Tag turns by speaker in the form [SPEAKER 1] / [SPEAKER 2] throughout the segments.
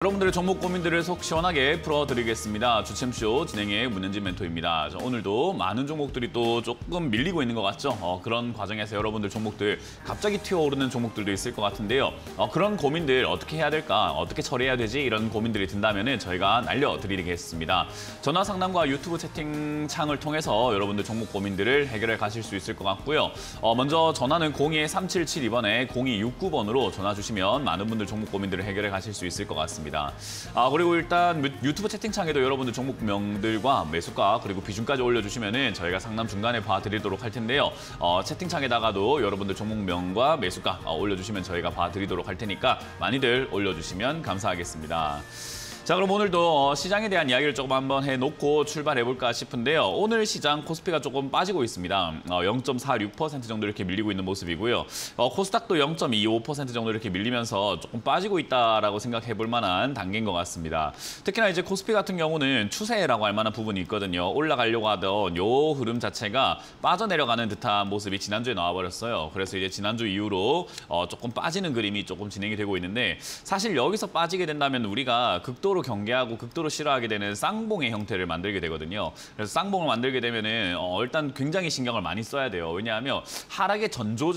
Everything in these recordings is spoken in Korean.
[SPEAKER 1] 여러분들의 종목 고민들을 속 시원하게 풀어드리겠습니다. 주챔쇼 진행의 문현진 멘토입니다. 오늘도 많은 종목들이 또 조금 밀리고 있는 것 같죠? 그런 과정에서 여러분들 종목들 갑자기 튀어오르는 종목들도 있을 것 같은데요. 그런 고민들 어떻게 해야 될까? 어떻게 처리해야 되지? 이런 고민들이 든다면 저희가 날려드리겠습니다. 전화 상담과 유튜브 채팅창을 통해서 여러분들 종목 고민들을 해결해 가실 수 있을 것 같고요. 먼저 전화는 02-3772번에 0269번으로 전화 주시면 많은 분들 종목 고민들을 해결해 가실 수 있을 것 같습니다. 그리고 일단 유튜브 채팅창에도 여러분들 종목명들과 매수가 그리고 비중까지 올려주시면은 저희가 상담 중간에 봐드리도록 할 텐데요. 채팅창에다가도 여러분들 종목명과 매수가 올려주시면 저희가 봐드리도록 할 테니까 많이들 올려주시면 감사하겠습니다. 자, 그럼 오늘도 시장에 대한 이야기를 조금 한번 해놓고 출발해볼까 싶은데요. 오늘 시장 코스피가 조금 빠지고 있습니다. 0.46% 정도 이렇게 밀리고 있는 모습이고요. 코스닥도 0.25% 정도 이렇게 밀리면서 조금 빠지고 있다라고 생각해볼 만한 단계인 것 같습니다. 특히나 이제 코스피 같은 경우는 추세라고 할 만한 부분이 있거든요. 올라가려고 하던 요 흐름 자체가 빠져내려가는 듯한 모습이 지난주에 나와버렸어요. 그래서 이제 지난주 이후로 조금 빠지는 그림이 조금 진행이 되고 있는데 사실 여기서 빠지게 된다면 우리가 극도로 경계하고 극도로 싫어하게 되는 쌍봉의 형태를 만들게 되거든요. 그래서 쌍봉을 만들게 되면은 일단 굉장히 신경을 많이 써야 돼요. 왜냐하면 하락의 전조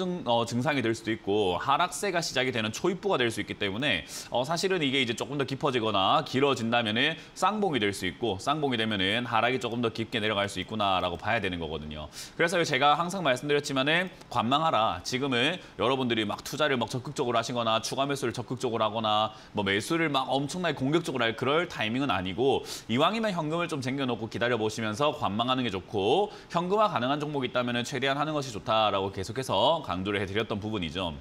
[SPEAKER 1] 증상이 될 수도 있고 하락세가 시작이 되는 초입부가 될 수 있기 때문에 사실은 이게 이제 조금 더 깊어지거나 길어진다면은 쌍봉이 될 수 있고 쌍봉이 되면은 하락이 조금 더 깊게 내려갈 수 있구나라고 봐야 되는 거거든요. 그래서 제가 항상 말씀드렸지만은 관망하라. 지금은 여러분들이 막 투자를 막 적극적으로 하시거나 추가 매수를 적극적으로 하거나 뭐 매수를 막 엄청나게 공격적으로 할 그럴 타이밍은 아니고 이왕이면 현금을 좀 쟁여놓고 기다려보시면서 관망하는 게 좋고 현금화 가능한 종목이 있다면 최대한 하는 것이 좋다라고 계속해서 강조를 해드렸던 부분이죠.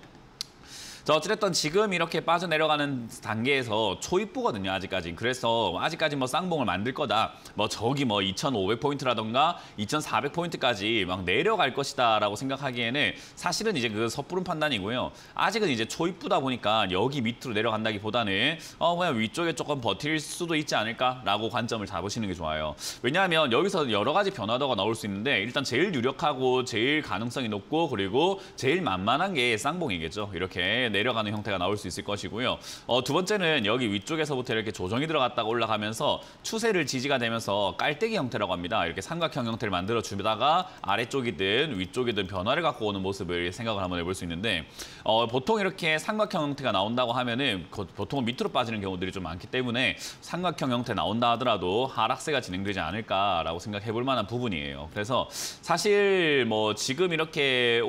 [SPEAKER 1] 자, 어찌됐든 지금 이렇게 빠져내려가는 단계에서 초입부거든요, 아직까지. 그래서 아직까지 뭐 쌍봉을 만들 거다. 뭐 저기 뭐 2,500포인트라던가 2,400포인트까지 막 내려갈 것이다라고 생각하기에는 사실은 이제 그 섣부른 판단이고요. 아직은 이제 초입부다 보니까 여기 밑으로 내려간다기보다는 그냥 위쪽에 조금 버틸 수도 있지 않을까라고 관점을 잡으시는 게 좋아요. 왜냐하면 여기서 여러 가지 변화도가 나올 수 있는데 일단 제일 유력하고 제일 가능성이 높고 그리고 제일 만만한 게 쌍봉이겠죠. 이렇게 내려가는 형태가 나올 수 있을 것이고요. 두 번째는 여기 위쪽에서부터 이렇게 조정이 들어갔다가 올라가면서 추세를 지지가 되면서 깔때기 형태라고 합니다. 이렇게 삼각형 형태를 만들어 주다가 아래쪽이든 위쪽이든 변화를 갖고 오는 모습을 생각을 한번 해볼 수 있는데 보통 이렇게 삼각형 형태가 나온다고 하면은 보통은 밑으로 빠지는 경우들이 좀 많기 때문에 삼각형 형태 나온다 하더라도 하락세가 진행되지 않을까라고 생각해볼 만한 부분이에요. 그래서 사실 뭐 지금 이렇게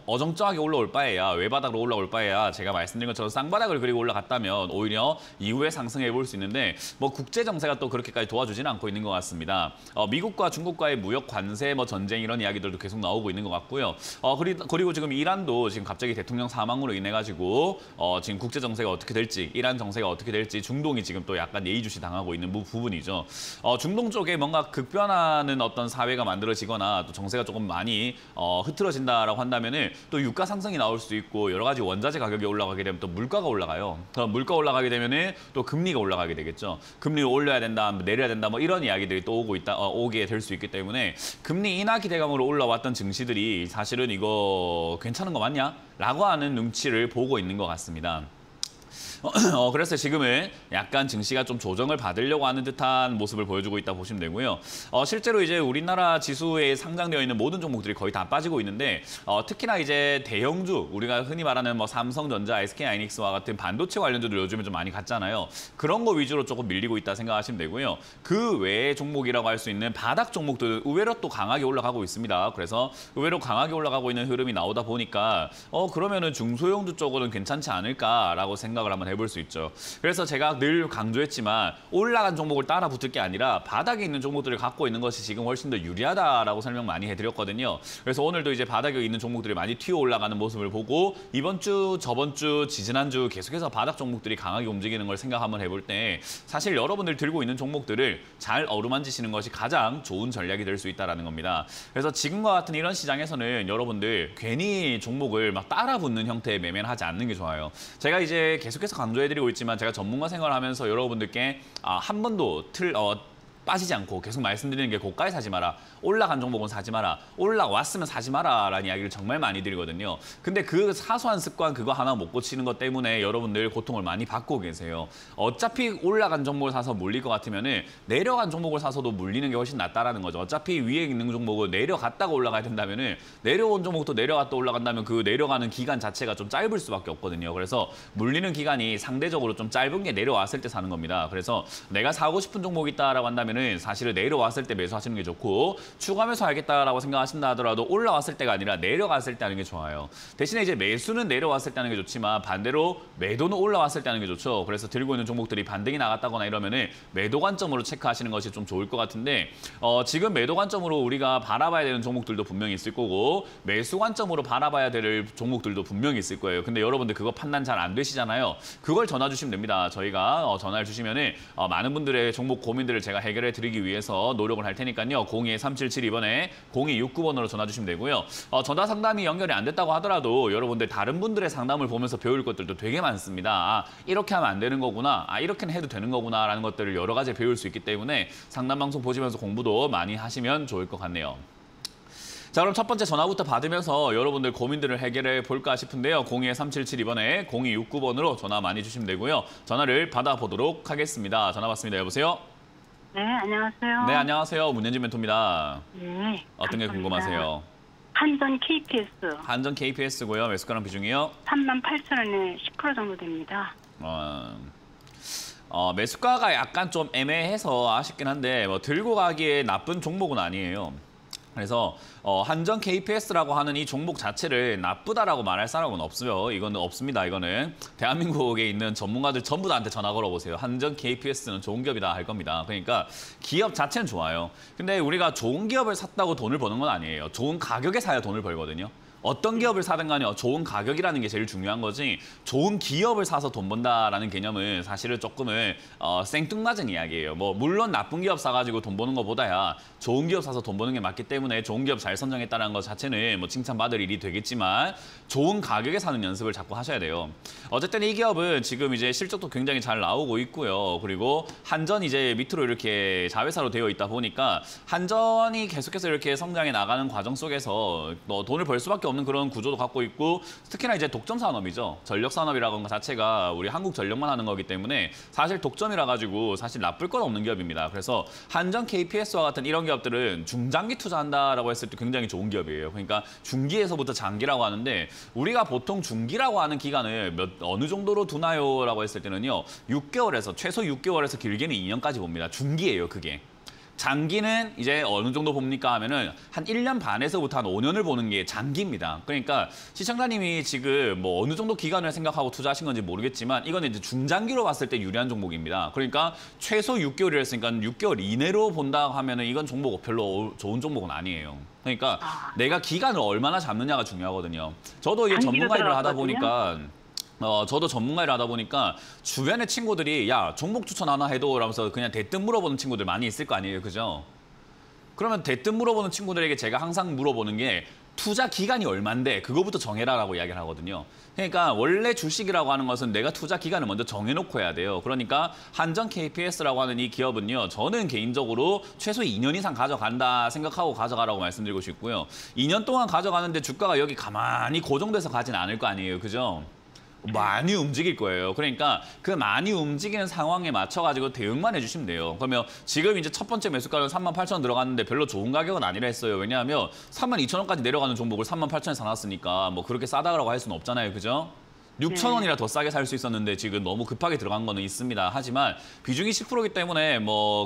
[SPEAKER 1] 어정쩡하게 올라올 바에야 외바닥으로 올라올 바에야 제가 말씀드린 것처럼 쌍바닥을 그리고 올라갔다면 오히려 이후에 상승해 볼 수 있는데 뭐 국제 정세가 또 그렇게까지 도와주지는 않고 있는 것 같습니다. 미국과 중국과의 무역 관세 뭐 전쟁 이런 이야기들도 계속 나오고 있는 것 같고요. 그리고 지금 이란도 지금 갑자기 대통령 사망으로 인해 가지고 지금 국제 정세가 어떻게 될지 이란 정세가 어떻게 될지 중동이 지금 또 약간 예의주시 당하고 있는 부분이죠. 중동 쪽에 뭔가 급변하는 어떤 사회가 만들어지거나 또 정세가 조금 많이 흐트러진다라고 한다면은 또 유가 상승이 나올 수도 있고 여러 가지 원자재 가격이 올라가게 되면 또 물가가 올라가요. 그럼 물가 올라가게 되면은 또 금리가 올라가게 되겠죠. 금리를 올려야 된다, 내려야 된다, 뭐 이런 이야기들이 또 오게 될 수 있기 때문에 금리 인하 기대감으로 올라왔던 증시들이 사실은 이거 괜찮은 거 맞냐? 라고 하는 눈치를 보고 있는 것 같습니다. 그래서 지금은 약간 증시가 좀 조정을 받으려고 하는 듯한 모습을 보여주고 있다 보시면 되고요. 실제로 이제 우리나라 지수에 상장되어 있는 모든 종목들이 거의 다 빠지고 있는데 특히나 이제 대형주 우리가 흔히 말하는 뭐 삼성전자, SK하이닉스와 같은 반도체 관련주들 요즘에 좀 많이 갔잖아요. 그런 거 위주로 조금 밀리고 있다 생각하시면 되고요. 그 외의 종목이라고 할 수 있는 바닥 종목들 의외로 또 강하게 올라가고 있습니다. 그래서 의외로 강하게 올라가고 있는 흐름이 나오다 보니까 그러면은 중소형주 쪽으로는 괜찮지 않을까라고 생각을 한번 해볼 수 있죠. 그래서 제가 늘 강조했지만 올라간 종목을 따라 붙을 게 아니라 바닥에 있는 종목들을 갖고 있는 것이 지금 훨씬 더 유리하다라고 설명 많이 해드렸거든요. 그래서 오늘도 이제 바닥에 있는 종목들이 많이 튀어 올라가는 모습을 보고 이번 주, 저번 주, 지지난주 계속해서 바닥 종목들이 강하게 움직이는 걸 생각 한번 해볼 때 사실 여러분들 들고 있는 종목들을 잘 어루만지시는 것이 가장 좋은 전략이 될 수 있다는 겁니다. 그래서 지금과 같은 이런 시장에서는 여러분들 괜히 종목을 막 따라 붙는 형태의 매매는 하지 않는 게 좋아요. 제가 이제 계속해서 강조해드리고 있지만 제가 전문가 생활을 하면서 여러분들께 한 번도 빠지지 않고 계속 말씀드리는 게 고가에 사지 마라. 올라간 종목은 사지 마라. 올라왔으면 사지 마라라는 이야기를 정말 많이 드리거든요. 근데 그 사소한 습관 그거 하나 못 고치는 것 때문에 여러분들 고통을 많이 받고 계세요. 어차피 올라간 종목을 사서 물릴 것 같으면은 내려간 종목을 사서도 물리는 게 훨씬 낫다라는 거죠. 어차피 위에 있는 종목을 내려갔다가 올라가야 된다면은 내려온 종목도 내려갔다 올라간다면 그 내려가는 기간 자체가 좀 짧을 수밖에 없거든요. 그래서 물리는 기간이 상대적으로 좀 짧은 게 내려왔을 때 사는 겁니다. 그래서 내가 사고 싶은 종목이 있다라고 한다면은 사실은 내려왔을 때 매수하시는 게 좋고 추가 매수하겠다라고 생각하신다 하더라도 올라왔을 때가 아니라 내려갔을 때 하는 게 좋아요. 대신에 이제 매수는 내려왔을 때 하는 게 좋지만 반대로 매도는 올라왔을 때 하는 게 좋죠. 그래서 들고 있는 종목들이 반등이 나갔다거나 이러면은 매도 관점으로 체크하시는 것이 좀 좋을 것 같은데 지금 매도 관점으로 우리가 바라봐야 되는 종목들도 분명히 있을 거고 매수 관점으로 바라봐야 될 종목들도 분명히 있을 거예요. 근데 여러분들 그거 판단 잘 안 되시잖아요. 그걸 전화 주시면 됩니다. 저희가 전화를 주시면은 많은 분들의 종목 고민들을 제가 해결해 드리기 위해서 노력을 할 테니까요. 02-3772번에 0269번으로 전화 주시면 되고요. 전화 상담이 연결이 안 됐다고 하더라도 여러분들 다른 분들의 상담을 보면서 배울 것들도 되게 많습니다. 이렇게 하면 안 되는 거구나. 이렇게는 해도 되는 거구나라는 것들을 여러 가지 배울 수 있기 때문에 상담 방송 보시면서 공부도 많이 하시면 좋을 것 같네요. 자, 그럼 첫 번째 전화부터 받으면서 여러분들 고민들을 해결해 볼까 싶은데요. 02-3772번에 0269번으로 전화 많이 주시면 되고요. 전화를 받아보도록 하겠습니다. 전화 받습니다. 여보세요?
[SPEAKER 2] 네, 안녕하세요.
[SPEAKER 1] 네, 안녕하세요. 문현진 멘토입니다.
[SPEAKER 2] 네,
[SPEAKER 1] 어떤 게 궁금하세요?
[SPEAKER 2] 한전 KPS
[SPEAKER 1] 한전 KPS고요. 매수가랑 비중이요?
[SPEAKER 2] 38,000원에 10% 정도 됩니다.
[SPEAKER 1] 매수가가 약간 좀 애매해서 아쉽긴 한데 들고 가기에 나쁜 종목은 아니에요. 그래서 한전 KPS라고 하는 이 종목 자체를 나쁘다라고 말할 사람은 없어요. 이거는 없습니다. 이거는 대한민국에 있는 전문가들 전부 다한테 전화 걸어보세요. 한전 KPS는 좋은 기업이다 할 겁니다. 그러니까 기업 자체는 좋아요. 근데 우리가 좋은 기업을 샀다고 돈을 버는 건 아니에요. 좋은 가격에 사야 돈을 벌거든요. 어떤 기업을 사든 간에 좋은 가격이라는 게 제일 중요한 거지 좋은 기업을 사서 돈 번다라는 개념은 사실은 조금은 생뚱맞은 이야기예요. 물론 나쁜 기업 사가지고 돈 버는 것보다야 좋은 기업 사서 돈 버는 게 맞기 때문에 좋은 기업 잘 선정했다는 것 자체는 칭찬받을 일이 되겠지만 좋은 가격에 사는 연습을 자꾸 하셔야 돼요. 어쨌든 이 기업은 지금 이제 실적도 굉장히 잘 나오고 있고요. 그리고 한전 이제 밑으로 이렇게 자회사로 되어 있다 보니까 한전이 계속해서 이렇게 성장해 나가는 과정 속에서 돈을 벌 수밖에 없는 그런 구조도 갖고 있고 특히나 이제 독점 산업이죠. 전력 산업이라는 것 자체가 우리 한국 전력만 하는 거기 때문에 사실 독점이라 가지고 사실 나쁠 건 없는 기업입니다. 그래서 한전 KPS와 같은 이런 기업들은 중장기 투자한다라고 했을 때 굉장히 좋은 기업이에요. 그러니까 중기에서부터 장기라고 하는데 우리가 보통 중기라고 하는 기간을 어느 정도로 두나요라고 했을 때는요. 6개월에서 최소 6개월에서 길게는 2년까지 봅니다. 중기예요, 그게. 장기는 이제 어느 정도 봅니까 하면은 한 1년 반에서부터 한 5년을 보는 게 장기입니다. 그러니까 시청자님이 지금 어느 정도 기간을 생각하고 투자하신 건지 모르겠지만 이거는 이제 중장기로 봤을 때 유리한 종목입니다. 그러니까 최소 6개월이랬으니까 6개월 이내로 본다 하면은 이건 종목 별로 좋은 종목은 아니에요. 그러니까 내가 기간을 얼마나 잡느냐가 중요하거든요. 저도 이게 전문가 일을 하다 보니까 저도 전문가 일을 하다 보니까 주변의 친구들이 야 종목 추천 하나 해도 라면서 그냥 대뜸 물어보는 친구들 많이 있을 거 아니에요. 그죠? 그러면 대뜸 물어보는 친구들에게 제가 항상 물어보는 게 투자 기간이 얼만데 그거부터 정해라라고 이야기를 하거든요. 그러니까 원래 주식이라고 하는 것은 내가 투자 기간을 먼저 정해놓고 해야 돼요. 그러니까 한전 KPS라고 하는 이 기업은요. 저는 개인적으로 최소 2년 이상 가져간다 생각하고 가져가라고 말씀드리고 싶고요. 2년 동안 가져가는데 주가가 여기 가만히 고정돼서 가진 않을 거 아니에요. 그죠? 많이 움직일 거예요. 그러니까 그 많이 움직이는 상황에 맞춰가지고 대응만 해주시면 돼요. 그러면 지금 이제 첫 번째 매수가는 38,000원 들어갔는데 별로 좋은 가격은 아니라 했어요. 왜냐하면 32,000원까지 내려가는 종목을 38,000원에 사놨으니까 그렇게 싸다라고 할 수는 없잖아요. 그죠? 6,000원이라 더 싸게 살 수 있었는데 지금 너무 급하게 들어간 거는 있습니다. 하지만 비중이 10%이기 때문에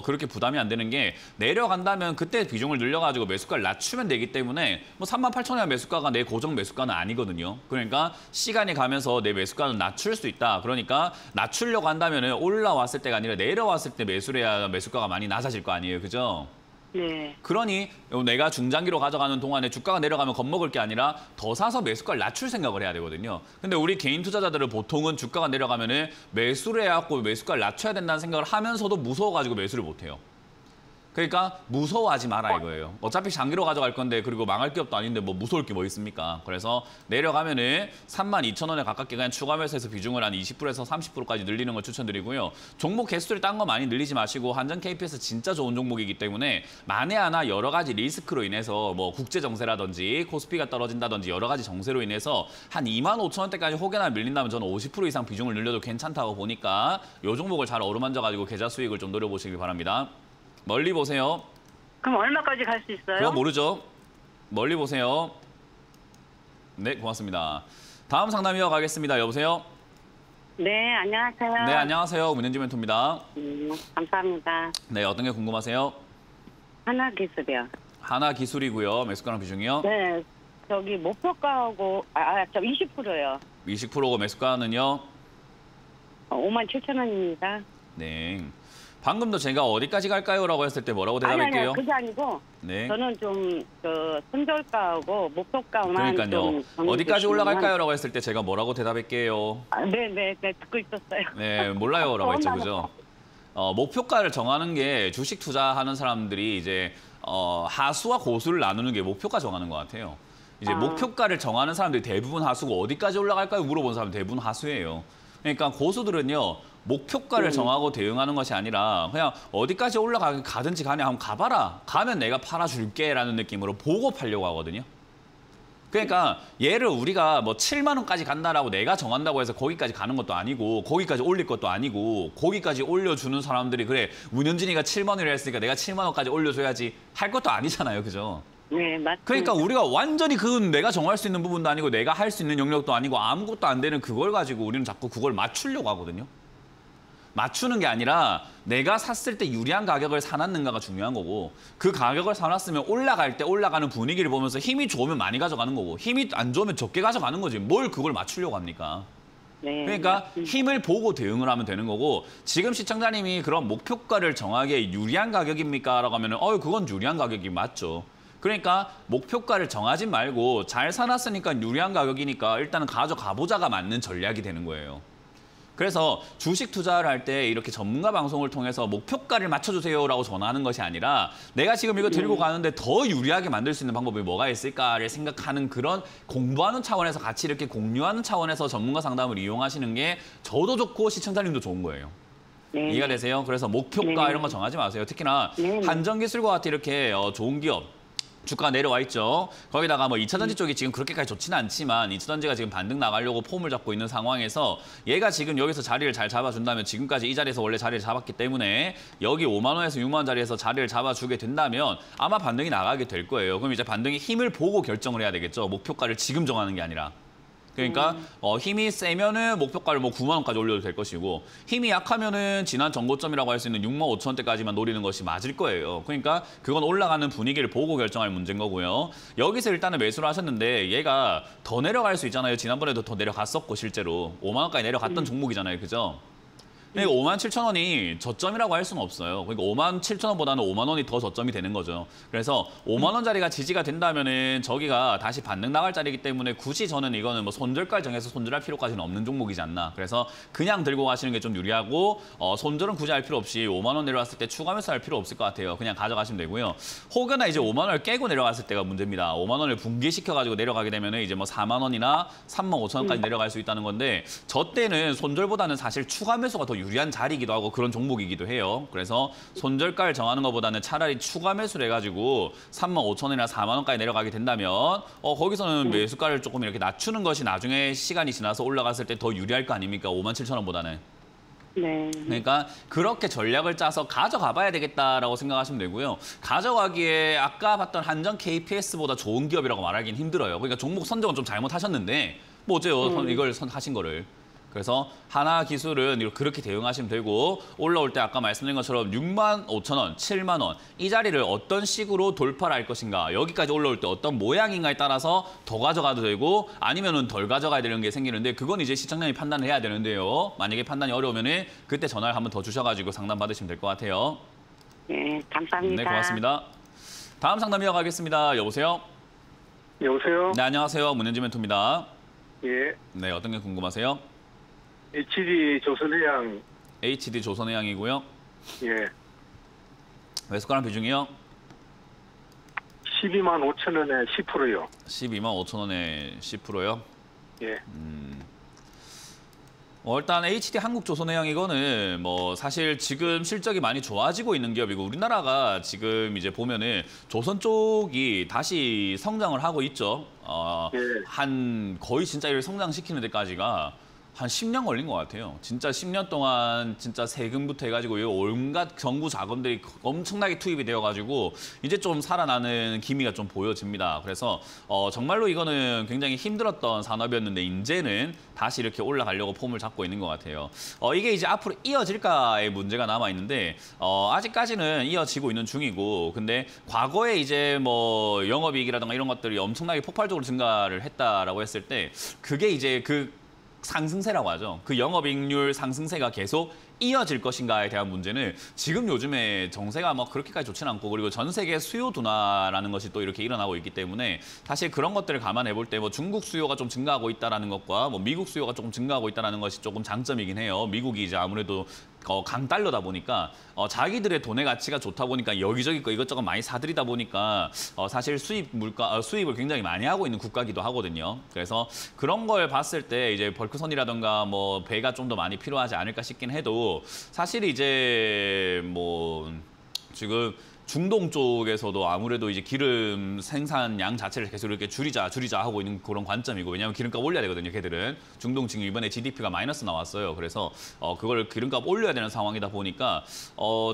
[SPEAKER 1] 그렇게 부담이 안 되는 게 내려간다면 그때 비중을 늘려가지고 매수가를 낮추면 되기 때문에 38,000원의 매수가가 내 고정 매수가는 아니거든요. 그러니까 시간이 가면서 내 매수가는 낮출 수 있다. 그러니까 낮추려고 한다면 올라왔을 때가 아니라 내려왔을 때 매수를 해야 매수가가 많이 낮아질 거 아니에요. 그죠?
[SPEAKER 2] 네.
[SPEAKER 1] 그러니 내가 중장기로 가져가는 동안에 주가가 내려가면 겁먹을 게 아니라 더 사서 매수가를 낮출 생각을 해야 되거든요. 근데 우리 개인 투자자들은 보통은 주가가 내려가면은 매수를 해갖고 매수가를 낮춰야 된다는 생각을 하면서도 무서워가지고 매수를 못 해요. 그러니까 무서워하지 마라 이거예요. 어차피 장기로 가져갈 건데 그리고 망할 게 없도 아닌데 뭐 무서울 게 뭐 있습니까? 그래서 내려가면은 32,000원에 가깝게 그냥 추가 매수해서 비중을 한 20%에서 30%까지 늘리는 걸 추천드리고요. 종목 개수를 딴 거 많이 늘리지 마시고 한전 KPS 진짜 좋은 종목이기 때문에 만에 하나 여러 가지 리스크로 인해서 뭐 국제 정세라든지 코스피가 떨어진다든지 여러 가지 정세로 인해서 한 25,000원대까지 혹여나 밀린다면 저는 50% 이상 비중을 늘려도 괜찮다고 보니까 이 종목을 잘 어루만져 가지고 계좌 수익을 좀 노려보시기 바랍니다. 멀리 보세요.
[SPEAKER 2] 그럼 얼마까지 갈 수 있어요?
[SPEAKER 1] 그거 모르죠? 멀리 보세요. 네, 고맙습니다. 다음 상담 이어가겠습니다. 여보세요?
[SPEAKER 2] 네, 안녕하세요.
[SPEAKER 1] 네, 안녕하세요. 문현지 멘토입니다.
[SPEAKER 2] 감사합니다.
[SPEAKER 1] 네, 어떤 게 궁금하세요?
[SPEAKER 2] 하나기술이요.
[SPEAKER 1] 하나 기술이고요. 매수가랑 비중이요?
[SPEAKER 2] 네, 저기 목표가하고 저 20%요.
[SPEAKER 1] 20%고 매수가는요?
[SPEAKER 2] 57,000원입니다.
[SPEAKER 1] 네. 방금도 제가 어디까지 갈까요? 라고 했을 때 뭐라고 대답할게요?
[SPEAKER 2] 아니, 그게 아니고
[SPEAKER 1] 네.
[SPEAKER 2] 저는 좀 손절가하고 목표가만
[SPEAKER 1] 그러니까요.
[SPEAKER 2] 좀
[SPEAKER 1] 어디까지 올라갈까요? 라고 했을 때 제가 뭐라고 대답할게요?
[SPEAKER 2] 네, 듣고 있었어요.
[SPEAKER 1] 네, 몰라요. 라고 했죠. 그죠? 목표가를 정하는 게 주식 투자하는 사람들이 이제 하수와 고수를 나누는 게 목표가 정하는 것 같아요. 이제 목표가를 정하는 사람들이 대부분 하수고 어디까지 올라갈까요? 물어본 사람 대부분 하수예요. 그러니까 고수들은요. 목표가를 정하고 대응하는 것이 아니라 그냥 어디까지 올라가든지 간에 한번 가봐라. 가면 내가 팔아줄게 라는 느낌으로 보고 팔려고 하거든요. 그러니까 얘를 우리가 뭐 7만 원까지 간다라고 내가 정한다고 해서 거기까지 가는 것도 아니고 거기까지 올릴 것도 아니고 거기까지 올려주는 사람들이 그래 문현진이가 7만 원이라 했으니까 내가 7만 원까지 올려줘야지 할 것도 아니잖아요. 그죠?
[SPEAKER 2] 네, 맞습니다.
[SPEAKER 1] 그러니까 우리가 완전히 그건 내가 정할 수 있는 부분도 아니고 내가 할 수 있는 영역도 아니고 아무것도 안 되는 그걸 가지고 우리는 자꾸 그걸 맞추려고 하거든요. 맞추는 게 아니라 내가 샀을 때 유리한 가격을 사놨는가가 중요한 거고 그 가격을 사놨으면 올라갈 때 올라가는 분위기를 보면서 힘이 좋으면 많이 가져가는 거고 힘이 안 좋으면 적게 가져가는 거지 뭘 그걸 맞추려고 합니까?
[SPEAKER 2] 네,
[SPEAKER 1] 그러니까
[SPEAKER 2] 맞습니다.
[SPEAKER 1] 힘을 보고 대응을 하면 되는 거고 지금 시청자님이 그런 목표가를 정하기에 유리한 가격입니까? 라고 하면 그건 유리한 가격이 맞죠. 그러니까 목표가를 정하지 말고 잘 사놨으니까 유리한 가격이니까 일단은 가져가보자가 맞는 전략이 되는 거예요. 그래서 주식 투자를 할 때 이렇게 전문가 방송을 통해서 목표가를 맞춰주세요라고 전하는 것이 아니라 내가 지금 이거 들고 가는데 더 유리하게 만들 수 있는 방법이 뭐가 있을까를 생각하는 그런 공부하는 차원에서 같이 이렇게 공유하는 차원에서 전문가 상담을 이용하시는 게 저도 좋고 시청자님도 좋은 거예요.
[SPEAKER 2] 네.
[SPEAKER 1] 이해가 되세요? 그래서 목표가
[SPEAKER 2] 네.
[SPEAKER 1] 이런 거 정하지 마세요. 특히나
[SPEAKER 2] 네.
[SPEAKER 1] 한전기술과 같이 이렇게 좋은 기업 주가 내려와 있죠. 거기다가 뭐 2차전지 쪽이 지금 그렇게까지 좋지는 않지만 2차전지가 지금 반등 나가려고 폼을 잡고 있는 상황에서 얘가 지금 여기서 자리를 잘 잡아준다면 지금까지 이 자리에서 원래 자리를 잡았기 때문에 여기 5만 원에서 6만 원 자리에서 자리를 잡아주게 된다면 아마 반등이 나가게 될 거예요. 그럼 이제 반등의 힘을 보고 결정을 해야 되겠죠. 목표가를 지금 정하는 게 아니라. 그러니까 힘이 세면은 목표가를 뭐 9만 원까지 올려도 될 것이고 힘이 약하면은 지난 전고점이라고 할 수 있는 6만 5천 원대까지만 노리는 것이 맞을 거예요. 그러니까 그건 올라가는 분위기를 보고 결정할 문제인 거고요. 여기서 일단은 매수를 하셨는데 얘가 더 내려갈 수 있잖아요. 지난번에도 더 내려갔었고 실제로 5만 원까지 내려갔던 종목이잖아요. 그죠? 그러니까 5만 7천 원이 저점이라고 할 수는 없어요. 그러니까 5만 7천 원보다는 5만 원이 더 저점이 되는 거죠. 그래서 5만 원짜리가 지지가 된다면은 저기가 다시 반등 나갈 자리이기 때문에 굳이 저는 이거는 뭐 손절가 정해서 손절할 필요까지는 없는 종목이지 않나. 그래서 그냥 들고 가시는 게 좀 유리하고 손절은 굳이 할 필요 없이 5만 원 내려왔을 때 추가 매수할 필요 없을 것 같아요. 그냥 가져가시면 되고요. 혹여나 이제 5만 원을 깨고 내려갔을 때가 문제입니다. 5만 원을 붕괴시켜가지고 내려가게 되면은 이제 뭐 4만 원이나 3만 5천 원까지 내려갈 수 있다는 건데 저 때는 손절보다는 사실 추가 매수가 더 유리한 자리이기도 하고 그런 종목이기도 해요. 그래서 손절가를 정하는 것보다는 차라리 추가 매수를 해가지고 3만 5천 원이나 4만 원까지 내려가게 된다면 거기서는 매수가를 조금 이렇게 낮추는 것이 나중에 시간이 지나서 올라갔을 때 더 유리할 거 아닙니까? 5만 7천 원보다는.
[SPEAKER 2] 네.
[SPEAKER 1] 그러니까 그렇게 전략을 짜서 가져가 봐야 되겠다라고 생각하시면 되고요. 가져가기에 아까 봤던 한전 KPS보다 좋은 기업이라고 말하기는 힘들어요. 그러니까 종목 선정은 좀 잘못하셨는데 뭐 어째요? 이걸 하신 거를. 그래서 하나 기술은 그렇게 대응하시면 되고 올라올 때 아까 말씀드린 것처럼 6만 5천 원, 7만 원 이 자리를 어떤 식으로 돌파를 할 것인가 여기까지 올라올 때 어떤 모양인가에 따라서 더 가져가도 되고 아니면은 덜 가져가야 되는 게 생기는데 그건 이제 시청자님이 판단을 해야 되는데요. 만약에 판단이 어려우면은 그때 전화를 한번 더 주셔가지고 상담 받으시면 될 것 같아요.
[SPEAKER 2] 네, 감사합니다.
[SPEAKER 1] 네, 고맙습니다. 다음 상담 이어가겠습니다. 여보세요?
[SPEAKER 3] 여보세요?
[SPEAKER 1] 네, 안녕하세요. 문현지 멘토입니다.
[SPEAKER 3] 예.
[SPEAKER 1] 네, 어떤 게 궁금하세요?
[SPEAKER 3] HD 조선해양,
[SPEAKER 1] HD 조선해양이고요.
[SPEAKER 3] 예.
[SPEAKER 1] 매수가랑 비중이요?
[SPEAKER 3] 12만 5천 원에 10%요.
[SPEAKER 1] 12만 5천 원에 10%요?
[SPEAKER 3] 예.
[SPEAKER 1] 일단 HD 한국조선해양 이거는 뭐 사실 지금 실적이 많이 좋아지고 있는 기업이고 우리나라가 지금 이제 보면은 조선 쪽이 다시 성장을 하고 있죠.
[SPEAKER 3] 예.
[SPEAKER 1] 한 거의 진짜 이를 성장시키는 데까지가 한 10년 걸린 것 같아요. 진짜 10년 동안 진짜 세금부터 해가지고 이 온갖 정부 자금들이 엄청나게 투입이 되어가지고 이제 좀 살아나는 기미가 좀 보여집니다. 그래서 정말로 이거는 굉장히 힘들었던 산업이었는데 이제는 다시 이렇게 올라가려고 폼을 잡고 있는 것 같아요. 이게 이제 앞으로 이어질까의 문제가 남아 있는데 아직까지는 이어지고 있는 중이고 근데 과거에 이제 뭐 영업이익이라든가 이런 것들이 엄청나게 폭발적으로 증가를 했다라고 했을 때 그게 이제 그 상승세라고 하죠. 그 영업이익률 상승세가 계속 이어질 것인가에 대한 문제는 지금 요즘에 정세가 뭐 그렇게까지 좋지는 않고 그리고 전 세계 수요 둔화라는 것이 또 이렇게 일어나고 있기 때문에 사실 그런 것들을 감안해 볼 때 뭐 중국 수요가 좀 증가하고 있다라는 것과 뭐 미국 수요가 조금 증가하고 있다라는 것이 조금 장점이긴 해요. 미국이 이제 아무래도 강달러다 보니까 자기들의 돈의 가치가 좋다 보니까 여기저기 거 이것저것 많이 사들이다 보니까 사실 수입을 굉장히 많이 하고 있는 국가기도 하거든요. 그래서 그런 걸 봤을 때 이제 벌크선이라든가 뭐 배가 좀 더 많이 필요하지 않을까 싶긴 해도 사실 이제 뭐 지금 중동 쪽에서도 아무래도 이제 기름 생산량 자체를 계속 이렇게 줄이자 하고 있는 그런 관점이고 왜냐하면 기름값 올려야 되거든요. 걔들은 중동 지금 이번에 GDP가 마이너스 나왔어요. 그래서 그걸 기름값 올려야 되는 상황이다 보니까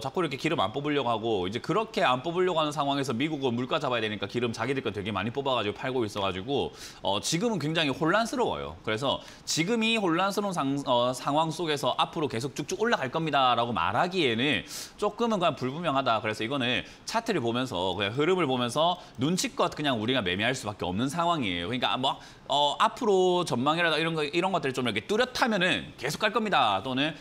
[SPEAKER 1] 자꾸 이렇게 기름 안 뽑으려고 하고 이제 그렇게 안 뽑으려고 하는 상황에서 미국은 물가 잡아야 되니까 기름 자기들 거 되게 많이 뽑아가지고 팔고 있어가지고 지금은 굉장히 혼란스러워요. 그래서 지금 이 혼란스러운 상황 속에서 앞으로 계속 쭉쭉 올라갈 겁니다라고 말하기에는 조금은 그냥 불분명하다. 그래서 이거는 차트를 보면서 그냥 흐름을 보면서 눈치껏 그냥 우리가 매매할 수밖에 없는 상황이에요. 그러니까 뭐 앞으로 전망이라든가 이런 것들이 좀 이렇게 뚜렷하면은 계속 갈 겁니다. 또는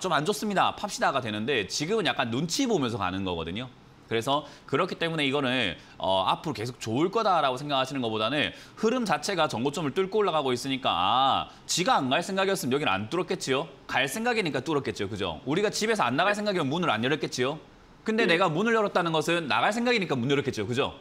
[SPEAKER 1] 좀 안 좋습니다. 팝시다가 되는데 지금은 약간 눈치 보면서 가는 거거든요. 그래서 그렇기 때문에 이거는 앞으로 계속 좋을 거다라고 생각하시는 것보다는 흐름 자체가 전고점을 뚫고 올라가고 있으니까 지가 안 갈 생각이었으면 여기는 안 뚫었겠지요. 갈 생각이니까 뚫었겠죠. 그죠? 우리가 집에서 안 나갈 생각이면 문을 안 열었겠지요. 근데 내가 문을 열었다는 것은 나갈 생각이니까 문 열었겠죠. 그죠?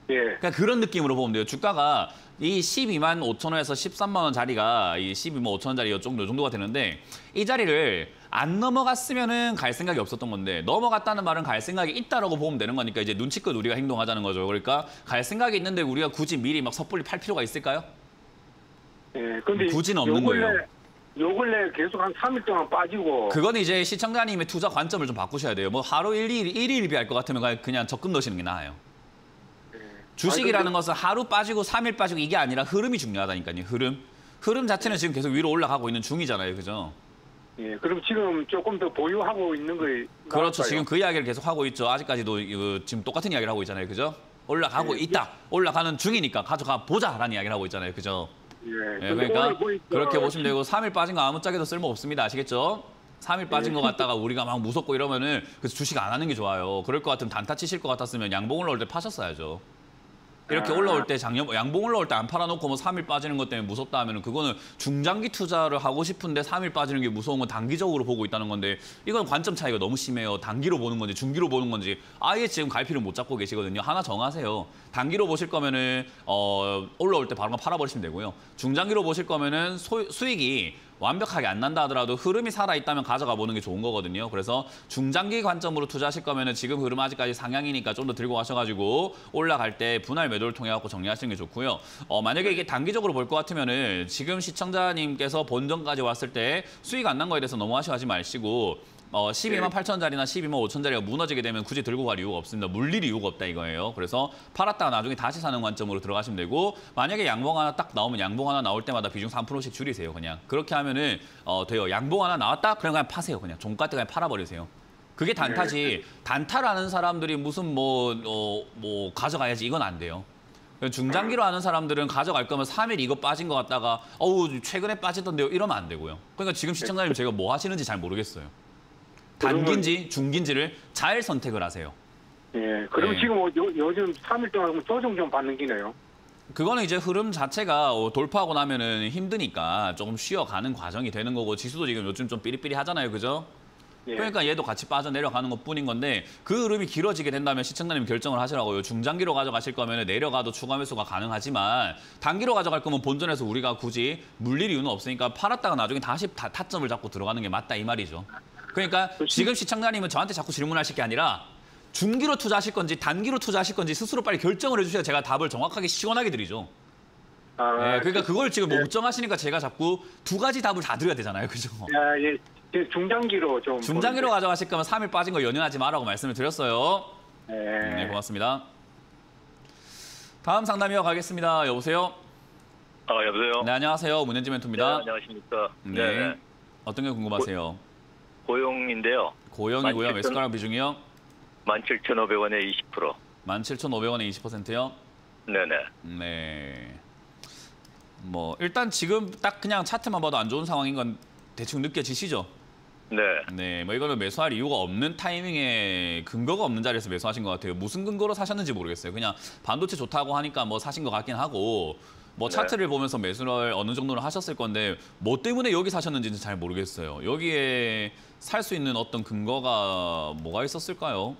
[SPEAKER 3] 예.
[SPEAKER 1] 그러니까 그런 느낌으로 보면 돼요. 주가가 이 12만 5천 원에서 13만 원 자리가 이 12만 5천 원 자리 요 정도가 되는데 이 자리를 안 넘어갔으면은 갈 생각이 없었던 건데 넘어갔다는 말은 갈 생각이 있다라고 보면 되는 거니까 이제 눈치껏 우리가 행동하자는 거죠. 그러니까 갈 생각이 있는데 우리가 굳이 미리 막 섣불리 팔 필요가 있을까요?
[SPEAKER 3] 예. 근데
[SPEAKER 1] 굳이는 없는 거예요.
[SPEAKER 3] 요 근래 계속 한 3일 동안 빠지고.
[SPEAKER 1] 그건 이제 시청자님의 투자 관점을 좀 바꾸셔야 돼요. 뭐 하루 1일 비할 것 같으면 그냥 적금 넣으시는 게 나아요. 주식이라는 것은 하루 빠지고 3일 빠지고 이게 아니라 흐름이 중요하다니까요. 흐름 자체는 지금 계속 위로 올라가고 있는 중이잖아요. 그죠?
[SPEAKER 3] 예. 그럼 지금 조금 더 보유하고 있는 거예요.
[SPEAKER 1] 그렇죠. 지금 그 이야기를 계속 하고 있죠. 아직까지도 지금 똑같은 이야기를 하고 있잖아요. 그죠? 올라가고 있다. 올라가는 중이니까 가져가 보자라는 이야기를 하고 있잖아요. 그죠?
[SPEAKER 3] 예.
[SPEAKER 1] 그러니까 그렇게 보시면 되고 3일 빠진 거 아무짝에도 쓸모 없습니다. 아시겠죠? 3일 빠진 것 같다가 우리가 막 무섭고 이러면은 그래서 주식 안 하는 게 좋아요. 그럴 것 같으면 단타 치실 것 같았으면 양봉 올라올 때 파셨어야죠. 이렇게 올라올 때 양봉 올라올 때 안 팔아놓고 뭐 3일 빠지는 것 때문에 무섭다 하면은 그거는 중장기 투자를 하고 싶은데 3일 빠지는 게 무서운 건 단기적으로 보고 있다는 건데 이건 관점 차이가 너무 심해요. 단기로 보는 건지 중기로 보는 건지 아예 지금 갈피를 못 잡고 계시거든요. 하나 정하세요. 단기로 보실 거면은 올라올 때 바로 팔아버리시면 되고요. 중장기로 보실 거면은 수익이 완벽하게 안 난다 하더라도 흐름이 살아있다면 가져가 보는 게 좋은 거거든요. 그래서 중장기 관점으로 투자하실 거면은 지금 흐름 아직까지 상향이니까 좀 더 들고 가셔가지고 올라갈 때 분할 매도를 통해 갖고 정리하시는 게 좋고요. 만약에 이게 단기적으로 볼 것 같으면은 지금 시청자님께서 본전까지 왔을 때 수익 안 난 거에 대해서 너무 아쉬워하지 마시고 12만 8천짜리나 12만 5천짜리가 무너지게 되면 굳이 들고 갈 이유가 없습니다. 물릴 이유가 없다 이거예요. 그래서 팔았다가 나중에 다시 사는 관점으로 들어가시면 되고 만약에 양봉 하나 딱 나오면 양봉 하나 나올 때마다 비중 3%씩 줄이세요. 그냥 그렇게 하면은 돼요. 양봉 하나 나왔다? 그냥 파세요. 그냥 종가 때 그냥 팔아버리세요. 그게 단타지. 단타라는 사람들이 무슨 뭐 가져가야지 이건 안 돼요. 중장기로 하는 사람들은 가져갈 거면 3일 이거 빠진 것 같다가 최근에 빠지던데요 이러면 안 되고요. 그러니까 지금 시청자님 제가 뭐 하시는지 잘 모르겠어요. 단기인지 중기인지를 잘 선택을 하세요.
[SPEAKER 3] 예. 그럼
[SPEAKER 1] 네.
[SPEAKER 3] 지금 요즘 3일 동안 조정 좀 받는 기네요.
[SPEAKER 1] 그거는 이제 흐름 자체가 돌파하고 나면은 힘드니까 조금 쉬어가는 과정이 되는 거고 지수도 지금 요즘 좀 삐리삐리 하잖아요. 그죠?
[SPEAKER 3] 예.
[SPEAKER 1] 그러니까 얘도 같이 빠져내려가는 것뿐인 건데 그 흐름이 길어지게 된다면 시청자님 결정을 하시라고요. 중장기로 가져가실 거면 내려가도 추가 매수가 가능하지만 단기로 가져갈 거면 본전에서 우리가 굳이 물릴 이유는 없으니까 팔았다가 나중에 다시 타점을 잡고 들어가는 게 맞다 이 말이죠. 그러니까 지금 시청자님은 저한테 자꾸 질문하실 게 아니라 중기로 투자하실 건지 단기로 투자하실 건지 스스로 빨리 결정을 해주셔야 제가 답을 정확하게 시원하게 드리죠. 네, 그러니까 그걸 지금 못 정하시니까 제가 자꾸 두 가지 답을 다 드려야 되잖아요. 그죠?
[SPEAKER 3] 예. 중장기로 좀.
[SPEAKER 1] 중장기로 가져가실 거면 3일 빠진 거 연연하지 마라고 말씀을 드렸어요.
[SPEAKER 3] 예.
[SPEAKER 1] 네, 고맙습니다. 다음 상담 이어가겠습니다. 여보세요?
[SPEAKER 4] 여보세요?
[SPEAKER 1] 네, 안녕하세요. 문현지 멘토입니다.
[SPEAKER 4] 네, 안녕하십니까?
[SPEAKER 1] 네. 어떤 게 궁금하세요?
[SPEAKER 4] 고용인데요.
[SPEAKER 1] 고용이고요.
[SPEAKER 4] 17,000
[SPEAKER 1] 매수가랑 비중이요?
[SPEAKER 4] 17,500원에 20%.
[SPEAKER 1] 17,500원에 20%요?
[SPEAKER 4] 네네.
[SPEAKER 1] 네. 뭐 일단 지금 딱 그냥 차트만 봐도 안 좋은 상황인 건 대충 느껴지시죠?
[SPEAKER 4] 네.
[SPEAKER 1] 네, 뭐 이거는 매수할 이유가 없는 타이밍에 근거가 없는 자리에서 매수하신 것 같아요. 무슨 근거로 사셨는지 모르겠어요. 그냥 반도체 좋다고 하니까 뭐 사신 것 같긴 하고 뭐 차트를 보면서 매수를 어느 정도는 하셨을 건데 뭐 때문에 여기 사셨는지는 잘 모르겠어요. 여기에 살 수 있는 어떤 근거가 뭐가 있었을까요?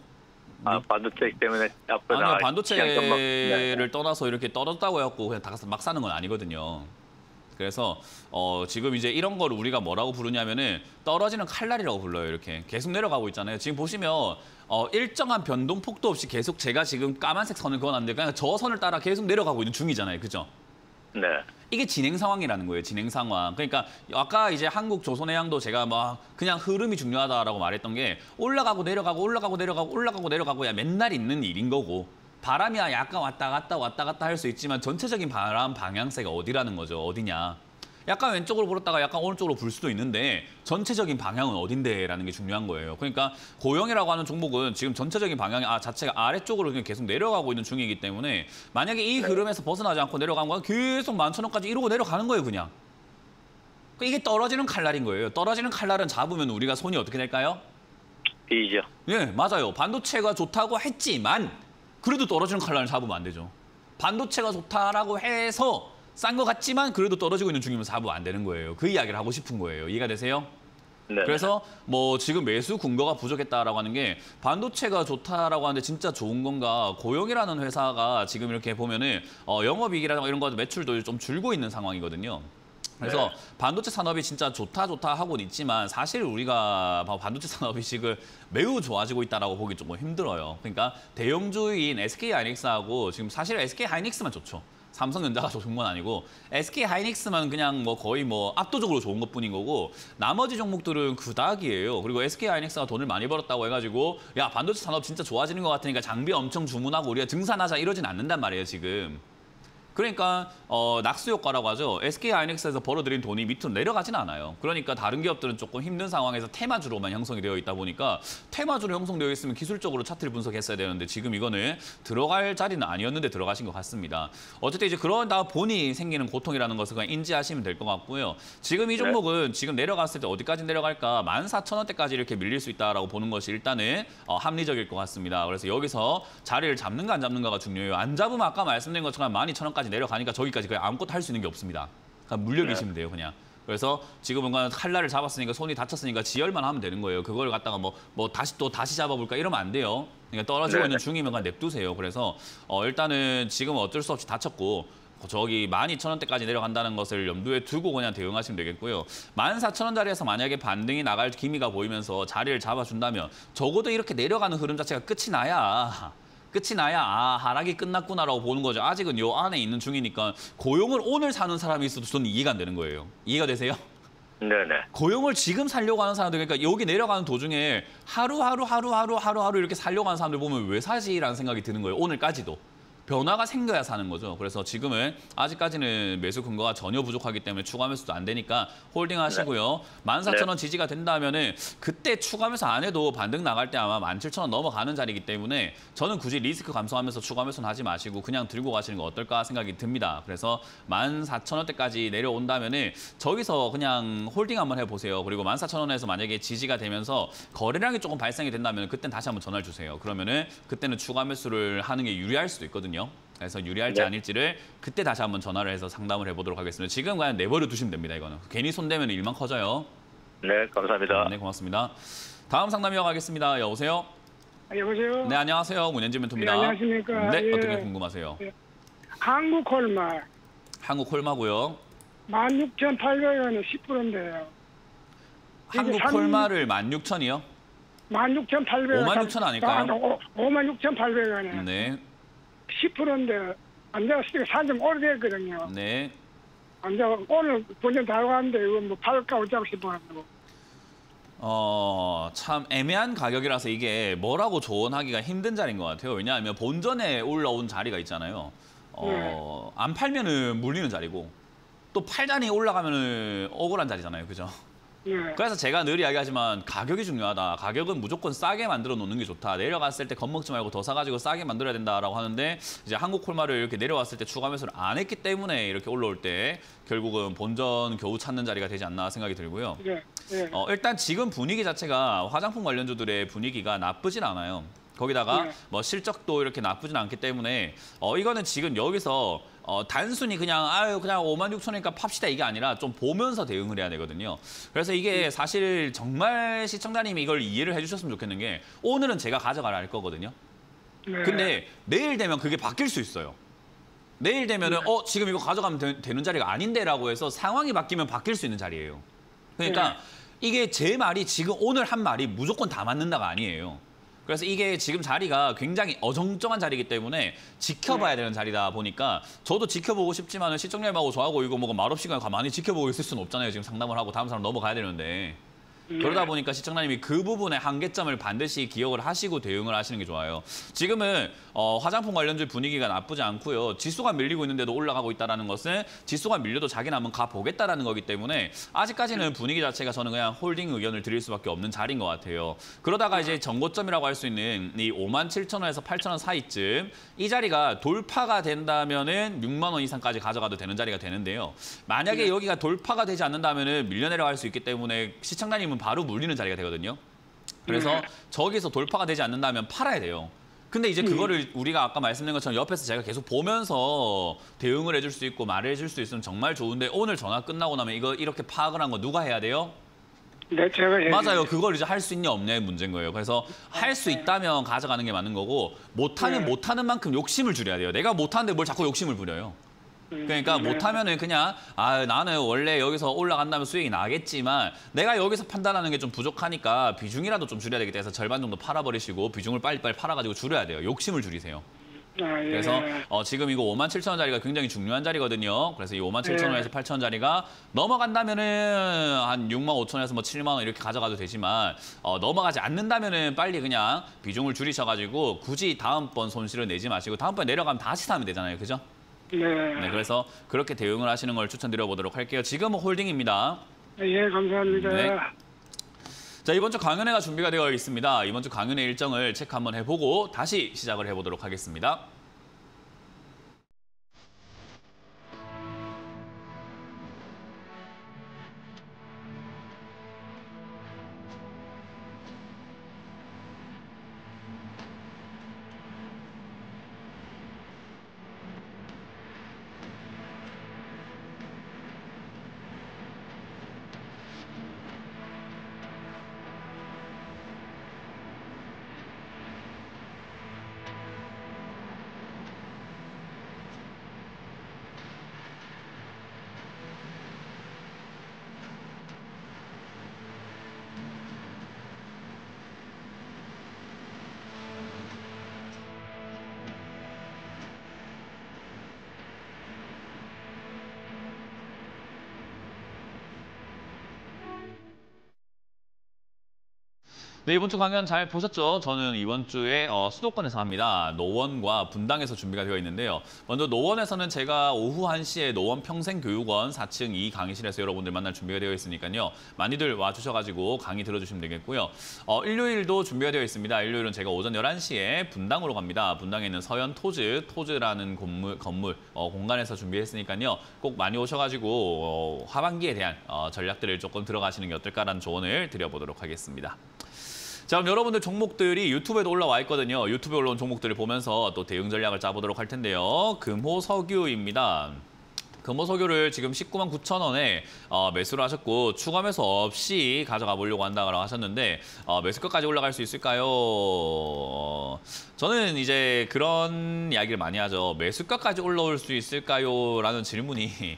[SPEAKER 4] 반도체 때문에 앞으로
[SPEAKER 1] 아니요,
[SPEAKER 4] 네.
[SPEAKER 1] 반도체를 떠나서 이렇게 떨어졌다고 해갖고 그냥 다 막 사는 건 아니거든요. 그래서 지금 이제 이런 거를 우리가 뭐라고 부르냐면은 떨어지는 칼날이라고 불러요. 이렇게 계속 내려가고 있잖아요. 지금 보시면 일정한 변동폭도 없이 계속 제가 지금 까만색 선을 그어놨는데 그냥 저 선을 따라 계속 내려가고 있는 중이잖아요. 그죠?
[SPEAKER 4] 네.
[SPEAKER 1] 이게 진행 상황이라는 거예요. 진행 상황. 그러니까 아까 이제 한국 조선해양도 제가 막 그냥 흐름이 중요하다라고 말했던 게 올라가고 내려가고 올라가고 내려가고 올라가고 내려가고야 맨날 있는 일인 거고 바람이야 약간 왔다 갔다 할 수 있지만 전체적인 바람 방향새가 어디라는 거죠. 어디냐. 약간 왼쪽으로 불었다가 약간 오른쪽으로 불 수도 있는데 전체적인 방향은 어딘데라는 게 중요한 거예요. 그러니까 고용이라고 하는 종목은 지금 전체적인 방향이 자체가 아래쪽으로 그냥 계속 내려가고 있는 중이기 때문에 만약에 이 흐름에서 벗어나지 않고 내려간 건 계속 11,000원까지 이러고 내려가는 거예요, 그냥. 이게 떨어지는 칼날인 거예요. 떨어지는 칼날은 잡으면 우리가 손이 어떻게 될까요?
[SPEAKER 4] B죠.
[SPEAKER 1] 네, 맞아요. 반도체가 좋다고 했지만 그래도 떨어지는 칼날을 잡으면 안 되죠. 반도체가 좋다라고 해서 싼 것 같지만 그래도 떨어지고 있는 중이면 잡으면 안 되는 거예요. 그 이야기를 하고 싶은 거예요. 이해가 되세요?
[SPEAKER 4] 네.
[SPEAKER 1] 그래서 뭐 지금 매수 근거가 부족했다라고 하는 게 반도체가 좋다라고 하는데 진짜 좋은 건가? 고용이라는 회사가 지금 이렇게 보면은 영업이익이라든가 이런 거 매출도 좀 줄고 있는 상황이거든요. 그래서 반도체 산업이 진짜 좋다 하고는 있지만 사실 우리가 반도체 산업 이식을 매우 좋아지고 있다라고 보기 조금 힘들어요. 그러니까 대형주인 SK하이닉스하고 지금 사실 SK하이닉스만 좋죠. 삼성전자가 좋은 건 아니고 SK하이닉스만 그냥 뭐 거의 뭐 압도적으로 좋은 것뿐인 거고 나머지 종목들은 그닥이에요. 그리고 SK하이닉스가 돈을 많이 벌었다고 해가지고 야 반도체 산업 진짜 좋아지는 것 같으니까 장비 엄청 주문하고 우리가 증산하자 이러진 않는단 말이에요 지금. 그러니까 낙수 효과라고 하죠. SK하이닉스에서 벌어들인 돈이 밑으로 내려가진 않아요. 그러니까 다른 기업들은 조금 힘든 상황에서 테마주로만 형성이 되어 있다 보니까 테마주로 형성되어 있으면 기술적으로 차트를 분석했어야 되는데 지금 이거는 들어갈 자리는 아니었는데 들어가신 것 같습니다. 어쨌든 이제 그러다 보니 생기는 고통이라는 것을 그냥 인지하시면 될 것 같고요. 지금 이 종목은 지금 내려갔을 때 어디까지 내려갈까? 14,000원대까지 이렇게 밀릴 수 있다라고 보는 것이 일단은 합리적일 것 같습니다. 그래서 여기서 자리를 잡는가 안 잡는가가 중요해요. 안 잡으면 아까 말씀드린 것처럼 12,000원까지 내려가니까 저기까지 그냥 아무것도 할 수 있는 게 없습니다. 그냥 물려 계시면 돼요, 그냥. 그래서 지금은 그냥 칼날을 잡았으니까 손이 다쳤으니까 지혈만 하면 되는 거예요. 그걸 갖다가 뭐 다시 잡아볼까 이러면 안 돼요. 그러니까 떨어지고 있는 중이면 그냥 냅두세요. 그래서 일단은 지금은 어쩔 수 없이 다쳤고 저기 12,000원대까지 내려간다는 것을 염두에 두고 그냥 대응하시면 되겠고요. 14,000원짜리에서 만약에 반등이 나갈 기미가 보이면서 자리를 잡아준다면 적어도 이렇게 내려가는 흐름 자체가 끝이 나야 하락이 끝났구나라고 보는 거죠. 아직은 요 안에 있는 중이니까 고용을 오늘 사는 사람이 있어도 저는 이해가 안 되는 거예요. 이해가 되세요?
[SPEAKER 4] 네네.
[SPEAKER 1] 고용을 지금 살려고 하는 사람들, 그러니까 여기 내려가는 도중에 하루하루 이렇게 살려고 하는 사람들 보면 왜 사지라는 생각이 드는 거예요. 오늘까지도. 변화가 생겨야 사는 거죠. 그래서 지금은 아직까지는 매수 근거가 전혀 부족하기 때문에 추가 매수도 안 되니까 홀딩 하시고요. 14,000원 지지가 된다면은 그때 추가 매수 안 해도 반등 나갈 때 아마 17,000원 넘어가는 자리이기 때문에 저는 굳이 리스크 감소하면서 추가 매수는 하지 마시고 그냥 들고 가시는 거 어떨까 생각이 듭니다. 그래서 14,000원대까지 내려온다면은 저기서 그냥 홀딩 한번 해보세요. 그리고 14,000원에서 만약에 지지가 되면서 거래량이 조금 발생이 된다면 그때는 다시 한번 전화를 주세요. 그러면은 그때는 추가 매수를 하는 게 유리할 수도 있거든요. 그래서 유리할지 아닐지를 그때 다시 한번 전화를 해서 상담을 해보도록 하겠습니다. 지금 그냥 내버려 두시면 됩니다. 이거는 괜히 손대면 일만 커져요.
[SPEAKER 4] 네, 감사합니다.
[SPEAKER 1] 네, 고맙습니다. 다음 상담 이어가겠습니다. 여보세요?
[SPEAKER 3] 여보세요?
[SPEAKER 1] 네, 안녕하세요. 문현진 멘토입니다.
[SPEAKER 3] 네, 안녕하십니까?
[SPEAKER 1] 네,
[SPEAKER 3] 예.
[SPEAKER 1] 어떻게 궁금하세요?
[SPEAKER 3] 한국 콜마
[SPEAKER 1] 한국 콜마고요.
[SPEAKER 3] 16,800원에 10%인데요.
[SPEAKER 1] 한국 콜마를 16,000이요?
[SPEAKER 3] 16,800원.
[SPEAKER 1] 56,000 아닐까요?
[SPEAKER 3] 56,800원에
[SPEAKER 1] 네,
[SPEAKER 3] 10%인데 안 돼서 산지 오래됐거든요.
[SPEAKER 1] 네.
[SPEAKER 3] 안 돼, 오늘 본전 다고 하는데 이거 뭐 팔까 어쩌고 싶어가지고.
[SPEAKER 1] 참 애매한 가격이라서 이게 뭐라고 조언하기가 힘든 자리인 것 같아요. 왜냐하면 본전에 올라온 자리가 있잖아요. 안 팔면은 물리는 자리고 또 팔단이 올라가면은 억울한 자리잖아요. 그죠?
[SPEAKER 3] 네.
[SPEAKER 1] 그래서 제가 늘 이야기하지만 가격이 중요하다. 가격은 무조건 싸게 만들어 놓는 게 좋다. 내려갔을 때 겁먹지 말고 더 사가지고 싸게 만들어야 된다라고 하는데 이제 한국 콜마를 이렇게 내려왔을 때 추가 매수를 안 했기 때문에 이렇게 올라올 때 결국은 본전 겨우 찾는 자리가 되지 않나 생각이 들고요.
[SPEAKER 3] 네. 네.
[SPEAKER 1] 일단 지금 분위기 자체가 화장품 관련주들의 분위기가 나쁘진 않아요. 거기다가
[SPEAKER 3] 네.
[SPEAKER 1] 뭐 실적도 이렇게 나쁘진 않기 때문에 이거는 지금 여기서 단순히 그냥 그냥 56,000원이니까 팝시다 이게 아니라 좀 보면서 대응을 해야 되거든요. 그래서 이게 사실 정말 시청자님이 이걸 이해를 해주셨으면 좋겠는 게 오늘은 제가 가져가라 할 거거든요.
[SPEAKER 3] 네.
[SPEAKER 1] 근데 내일 되면 그게 바뀔 수 있어요. 내일 되면은 지금 이거 가져가면 되는 자리가 아닌데라고 해서 상황이 바뀌면 바뀔 수 있는 자리예요. 그러니까 이게 제 말이 지금 오늘 한 말이 무조건 다 맞는다가 아니에요. 그래서 이게 지금 자리가 굉장히 어정쩡한 자리이기 때문에 지켜봐야 되는 자리다 보니까 저도 지켜보고 싶지만 시청자님하고 저하고 이거 뭐 말없이 그냥 가만히 지켜보고 있을 수는 없잖아요. 지금 상담을 하고 다음 사람 넘어가야 되는데. 그러다 보니까 시청자님이 그 부분의 한계점을 반드시 기억을 하시고 대응을 하시는 게 좋아요. 지금은 화장품 관련주 분위기가 나쁘지 않고요. 지수가 밀리고 있는데도 올라가고 있다는 것은 지수가 밀려도 자기는 한번 가보겠다라는 거기 때문에 아직까지는 분위기 자체가 저는 그냥 홀딩 의견을 드릴 수밖에 없는 자리인 것 같아요. 그러다가 이제 정고점이라고 할 수 있는 이 57,000원에서 8,000원 사이쯤 이 자리가 돌파가 된다면은 6만 원 이상까지 가져가도 되는 자리가 되는데요. 만약에 여기가 돌파가 되지 않는다면은 밀려 내려갈 수 있기 때문에 시청자님은 바로 물리는 자리가 되거든요. 그래서 저기서 돌파가 되지 않는다면 팔아야 돼요. 근데 이제 그거를 우리가 아까 말씀드린 것처럼 옆에서 제가 계속 보면서 대응을 해줄 수 있고 말을 해줄 수 있으면 정말 좋은데 오늘 전화 끝나고 나면 이거 이렇게 파악을 한 거 누가 해야 돼요?
[SPEAKER 3] 네, 제가
[SPEAKER 1] 맞아요. 그걸 이제 할 수 있냐 없냐의 문제인 거예요. 그래서 할 수 있다면 가져가는 게 맞는 거고 못하면 못하는 만큼 욕심을 줄여야 돼요. 내가 못하는데 뭘 자꾸 욕심을 부려요. 그러니까 못하면은 그냥 나는 원래 여기서 올라간다면 수익이 나겠지만 내가 여기서 판단하는 게 좀 부족하니까 비중이라도 좀 줄여야 되겠다 해서 절반 정도 팔아버리시고 비중을 빨리빨리 팔아가지고 줄여야 돼요. 욕심을 줄이세요. 그래서 지금 이거 57,000원 자리가 굉장히 중요한 자리거든요. 그래서 이 57,000원에서 8,000원 자리가 넘어간다면은 한 65,000원에서 뭐 7만 원 이렇게 가져가도 되지만 넘어가지 않는다면은 빨리 그냥 비중을 줄이셔가지고 굳이 다음번 손실을 내지 마시고 다음번에 내려가면 다시 사면 되잖아요. 그죠? 네, 그래서 그렇게 대응을 하시는 걸 추천드려 보도록 할게요. 지금은 홀딩입니다.
[SPEAKER 3] 예, 감사합니다.
[SPEAKER 1] 네. 자, 이번 주 강연회가 준비가 되어 있습니다. 이번 주 강연회 일정을 체크 한번 해보고 다시 시작을 해보도록 하겠습니다. 네, 이번 주 강연 잘 보셨죠? 저는 이번 주에 수도권에서 합니다. 노원과 분당에서 준비가 되어 있는데요. 먼저 노원에서는 제가 오후 1시에 노원 평생교육원 4층 2 강의실에서 여러분들 만날 준비가 되어 있으니까요. 많이들 와주셔가지고 강의 들어주시면 되겠고요. 일요일도 준비가 되어 있습니다. 일요일은 제가 오전 11시에 분당으로 갑니다. 분당에 있는 서현 토즈라는 건물 공간에서 준비했으니까요. 꼭 많이 오셔가지고 하반기에 대한 전략들을 조금 들어가시는 게 어떨까라는 조언을 드려보도록 하겠습니다. 자, 그럼 여러분들 종목들이 유튜브에도 올라와 있거든요. 유튜브에 올라온 종목들을 보면서 또 대응 전략을 짜보도록 할 텐데요. 금호석유입니다. 금호석유를 지금 19만 9천 원에 매수를 하셨고 추가 매수 없이 가져가 보려고 한다고 하셨는데 매수가까지 올라갈 수 있을까요? 저는 이제 그런 이야기를 많이 하죠. 매수가까지 올라올 수 있을까요? 라는 질문이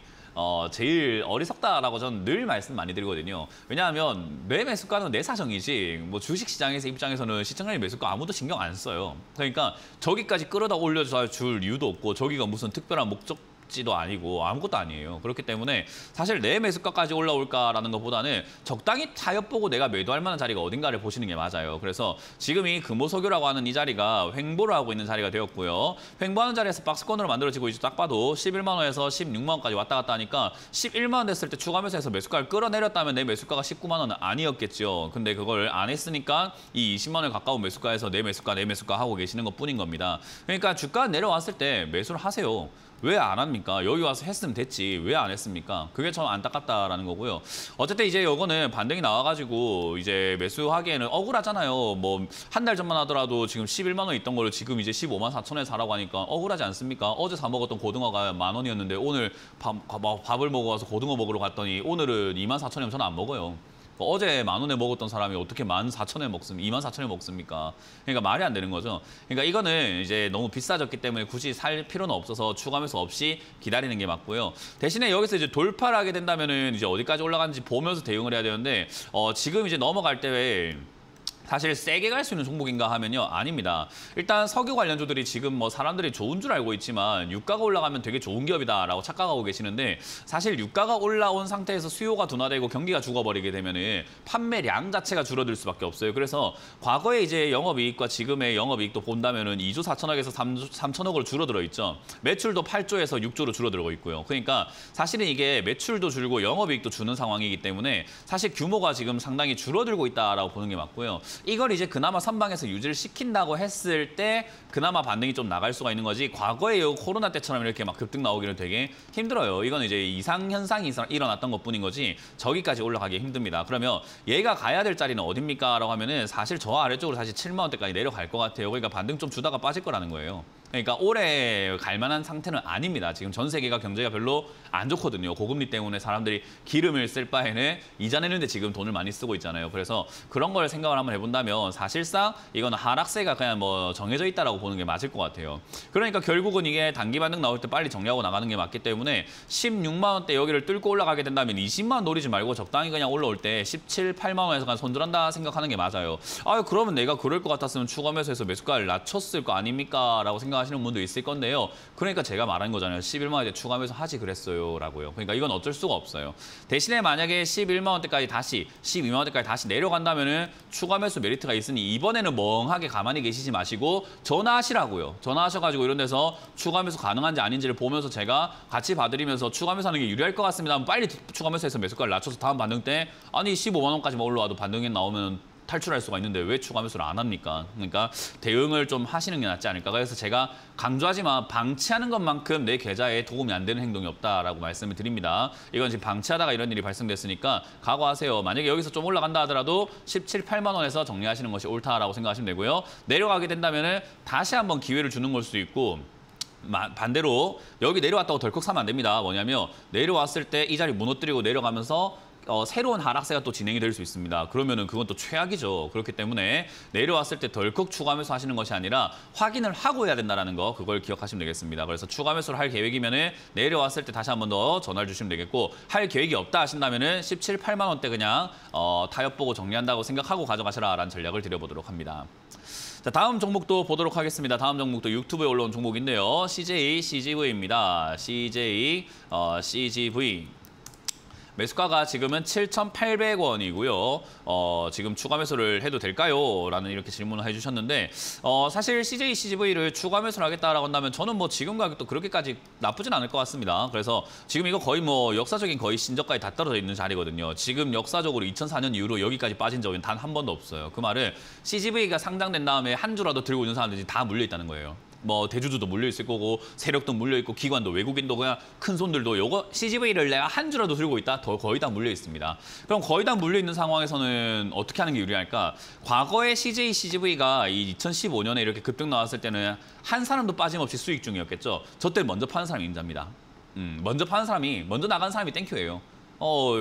[SPEAKER 1] 제일 어리석다라고 저는 늘 말씀 많이 드리거든요. 왜냐하면 내 매수가는 내 사정이지 뭐 주식시장에서 입장에서는 시청자님 매수가 아무도 신경 안 써요. 그러니까 저기까지 끌어다 올려줄 이유도 없고 저기가 무슨 특별한 목적지도 아니고 아무것도 아니에요. 그렇기 때문에 사실 내 매수가까지 올라올까라는 것보다는 적당히 타협 보고 내가 매도할 만한 자리가 어딘가를 보시는 게 맞아요. 그래서 지금 이 금호석유라고 하는 이 자리가 횡보를 하고 있는 자리가 되었고요. 횡보하는 자리에서 박스권으로 만들어지고 이제 딱 봐도 11만 원에서 16만 원까지 왔다 갔다 하니까 11만 원 됐을 때 추가 매수해서 매수가를 끌어내렸다면 내 매수가가 19만 원은 아니었겠죠. 근데 그걸 안 했으니까 이 20만 원에 가까운 매수가에서 내 매수가 하고 계시는 것뿐인 겁니다. 그러니까 주가 내려왔을 때 매수를 하세요. 왜 안 합니까? 여기 와서 했으면 됐지. 왜 안 했습니까? 그게 참 안타깝다라는 거고요. 어쨌든 이제 요거는 반등이 나와가지고 이제 매수하기에는 억울하잖아요. 뭐 한 달 전만 하더라도 지금 11만 원 있던 거를 지금 이제 15만 4천 원에 사라고 하니까 억울하지 않습니까? 어제 사 먹었던 고등어가 10,000원이었는데 오늘 밥을 먹어 와서 고등어 먹으러 갔더니 오늘은 2만 4천 원이면 저는 안 먹어요. 어제 10,000원에 먹었던 사람이 어떻게 14,000원에 먹습니까? 24,000원에 먹습니까? 그러니까 말이 안 되는 거죠. 그러니까 이거는 이제 너무 비싸졌기 때문에 굳이 살 필요는 없어서 추가 매수 없이 기다리는 게 맞고요. 대신에 여기서 이제 돌파를 하게 된다면은 이제 어디까지 올라가는지 보면서 대응을 해야 되는데 지금 이제 넘어갈 때 사실 세게 갈 수 있는 종목인가 하면요. 아닙니다. 일단 석유 관련주들이 지금 뭐 사람들이 좋은 줄 알고 있지만 유가가 올라가면 되게 좋은 기업이다라고 착각하고 계시는데 사실 유가가 올라온 상태에서 수요가 둔화되고 경기가 죽어버리게 되면은 판매량 자체가 줄어들 수밖에 없어요. 그래서 과거에 이제 영업이익과 지금의 영업이익도 본다면은 2조 4천억에서 3천억으로 줄어들어 있죠. 매출도 8조에서 6조로 줄어들고 있고요. 그러니까 사실은 이게 매출도 줄고 영업이익도 주는 상황이기 때문에 사실 규모가 지금 상당히 줄어들고 있다라고 보는 게 맞고요. 이걸 이제 그나마 선방에서 유지를 시킨다고 했을 때 그나마 반등이 좀 나갈 수가 있는 거지 과거에 코로나 때처럼 이렇게 막 급등 나오기는 되게 힘들어요. 이건 이제 이상현상이 일어났던 것뿐인 거지 저기까지 올라가기 힘듭니다. 그러면 얘가 가야 될 자리는 어딥니까? 라고 하면은 사실 저 아래쪽으로 사실 7만 원대까지 내려갈 것 같아요. 그러니까 반등 좀 주다가 빠질 거라는 거예요. 그러니까 올해 갈 만한 상태는 아닙니다. 지금 전 세계가 경제가 별로 안 좋거든요. 고금리 때문에 사람들이 기름을 쓸 바에는 이자 내는데 지금 돈을 많이 쓰고 있잖아요. 그래서 그런 걸 생각을 한번 해본다면 사실상 이거는 하락세가 그냥 뭐 정해져 있다라고 보는 게 맞을 것 같아요. 그러니까 결국은 이게 단기 반등 나올 때 빨리 정리하고 나가는 게 맞기 때문에 16만 원대 여기를 뚫고 올라가게 된다면 20만 원 노리지 말고 적당히 그냥 올라올 때 17, 8만 원에서 그냥 손절한다 생각하는 게 맞아요. 그러면 내가 그럴 것 같았으면 추가 매수해서 매수가를 낮췄을 거 아닙니까? 라고 생각하시는 분도 있을 건데요. 그러니까 제가 말한 거잖아요. 11만 원대 추가 매수 하지 그랬어요. 라고요. 그러니까 이건 어쩔 수가 없어요. 대신에 만약에 11만 원대까지 다시 12만 원대까지 다시 내려간다면은 추가 매수 메리트가 있으니 이번에는 멍하게 가만히 계시지 마시고 전화하시라고요. 전화하셔가지고 이런 데서 추가 매수 가능한지 아닌지를 보면서 제가 같이 봐드리면서 추가 매수하는 게 유리할 것 같습니다. 하면 빨리 추가 매수해서 매수가를 낮춰서 다음 반등 때 아니 15만 원까지만 올라와도 반등이 나오면 탈출할 수가 있는데 왜 추가 매수를 안 합니까? 그러니까 대응을 좀 하시는 게 낫지 않을까. 그래서 제가 강조하지만 방치하는 것만큼 내 계좌에 도움이 안 되는 행동이 없다라고 말씀을 드립니다. 이건 지금 방치하다가 이런 일이 발생됐으니까 각오하세요. 만약에 여기서 좀 올라간다 하더라도 17, 8만 원에서 정리하시는 것이 옳다라고 생각하시면 되고요. 내려가게 된다면 다시 한번 기회를 주는 걸 수도 있고 반대로 여기 내려왔다고 덜컥 사면 안 됩니다. 뭐냐면 내려왔을 때 이 자리 무너뜨리고 내려가면서 새로운 하락세가 또 진행이 될 수 있습니다. 그러면은 그건 또 최악이죠. 그렇기 때문에 내려왔을 때 덜컥 추가 매수 하시는 것이 아니라 확인을 하고 해야 된다는 거 그걸 기억하시면 되겠습니다. 그래서 추가 매수를 할 계획이면은 내려왔을 때 다시 한 번 더 전화를 주시면 되겠고 할 계획이 없다 하신다면은 17, 8만 원대 그냥 타협 보고 정리한다고 생각하고 가져가시라라는 전략을 드려보도록 합니다. 자, 다음 종목도 보도록 하겠습니다. 다음 종목도 유튜브에 올라온 종목인데요. CJ CGV입니다. CJ CGV. 매수가가 지금은 7,800원이고요. 지금 추가 매수를 해도 될까요? 라는 이렇게 질문을 해주셨는데 사실 CJ CGV를 추가 매수를 하겠다라고 한다면 저는 뭐 지금 가격도 그렇게까지 나쁘진 않을 것 같습니다. 그래서 지금 이거 거의 뭐 역사적인 거의 신저가에 다 떨어져 있는 자리거든요. 지금 역사적으로 2004년 이후로 여기까지 빠진 적은 단 한 번도 없어요. 그 말은 CGV가 상장된 다음에 한 주라도 들고 있는 사람들이 다 물려 있다는 거예요. 뭐 대주주도 물려 있을 거고 세력도 물려 있고 기관도 외국인도 그냥 큰 손들도 요거 CGV를 내가 한 주라도 들고 있다 거의 다 물려 있습니다. 그럼 거의 다 물려 있는 상황에서는 어떻게 하는 게 유리할까? 과거에 CJ CGV가 이 2015년에 이렇게 급등 나왔을 때는 한 사람도 빠짐없이 수익 중이었겠죠. 저 때 먼저 파는 사람이 임자입니다. 먼저 파는 사람이, 먼저 나간 사람이 땡큐예요.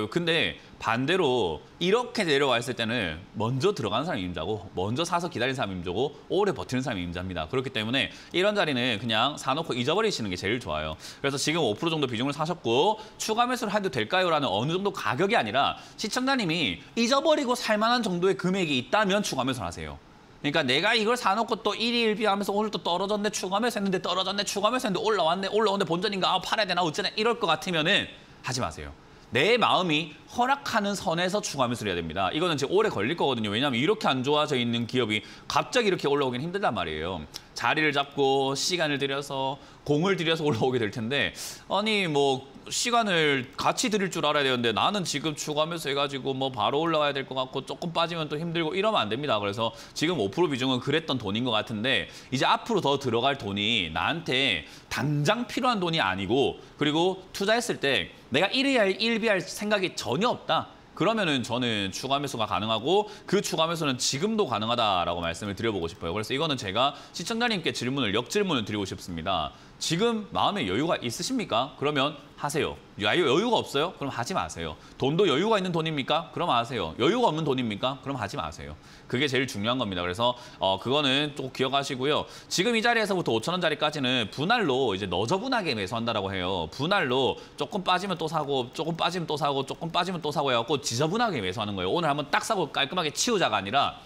[SPEAKER 1] 근데 반대로 이렇게 내려와 있을 때는 먼저 들어가는 사람이 임자고 먼저 사서 기다리는 사람이 임자고 오래 버티는 사람이 임자입니다. 그렇기 때문에 이런 자리는 그냥 사놓고 잊어버리시는 게 제일 좋아요. 그래서 지금 5% 정도 비중을 사셨고 추가 매수를 해도 될까요? 라는 어느 정도 가격이 아니라 시청자님이 잊어버리고 살만한 정도의 금액이 있다면 추가 매수를 하세요. 그러니까 내가 이걸 사놓고 또 1위 1비 하면서 오늘 또 떨어졌네, 추가 매수 했는데 떨어졌네, 추가 매수 했는데 올라왔는데 본전인가, 팔아야 되나, 어쩌네 이럴 것 같으면은 하지 마세요. 내 마음이 허락하는 선에서 추가 매수를 해야 됩니다. 이거는 지금 오래 걸릴 거거든요. 왜냐하면 이렇게 안 좋아져 있는 기업이 갑자기 이렇게 올라오긴 힘들단 말이에요. 자리를 잡고 시간을 들여서 공을 들여서 올라오게 될 텐데 아니 뭐 시간을 같이 들일 줄 알아야 되는데 나는 지금 추가 매수 해가지고 뭐 바로 올라와야 될 것 같고 조금 빠지면 또 힘들고 이러면 안 됩니다. 그래서 지금 5% 비중은 그랬던 돈인 것 같은데 이제 앞으로 더 들어갈 돈이 나한테 당장 필요한 돈이 아니고 그리고 투자했을 때 내가 1비할 생각이 전혀 없다. 그러면은 저는 추가 매수가 가능하고 그 추가 매수는 지금도 가능하다라고 말씀을 드려보고 싶어요. 그래서 이거는 제가 시청자님께 역질문을 드리고 싶습니다. 지금 마음에 여유가 있으십니까? 그러면 하세요. 여유가 없어요? 그럼 하지 마세요. 돈도 여유가 있는 돈입니까? 그럼 하세요. 여유가 없는 돈입니까? 그럼 하지 마세요. 그게 제일 중요한 겁니다. 그래서 그거는 꼭 기억하시고요. 지금 이 자리에서부터 5,000원짜리까지는 분할로 이제 너저분하게 매수한다라고 해요. 분할로 조금 빠지면 또 사고, 조금 빠지면 또 사고, 조금 빠지면 또 사고 해갖고 지저분하게 매수하는 거예요. 오늘 한번 딱 사고 깔끔하게 치우자가 아니라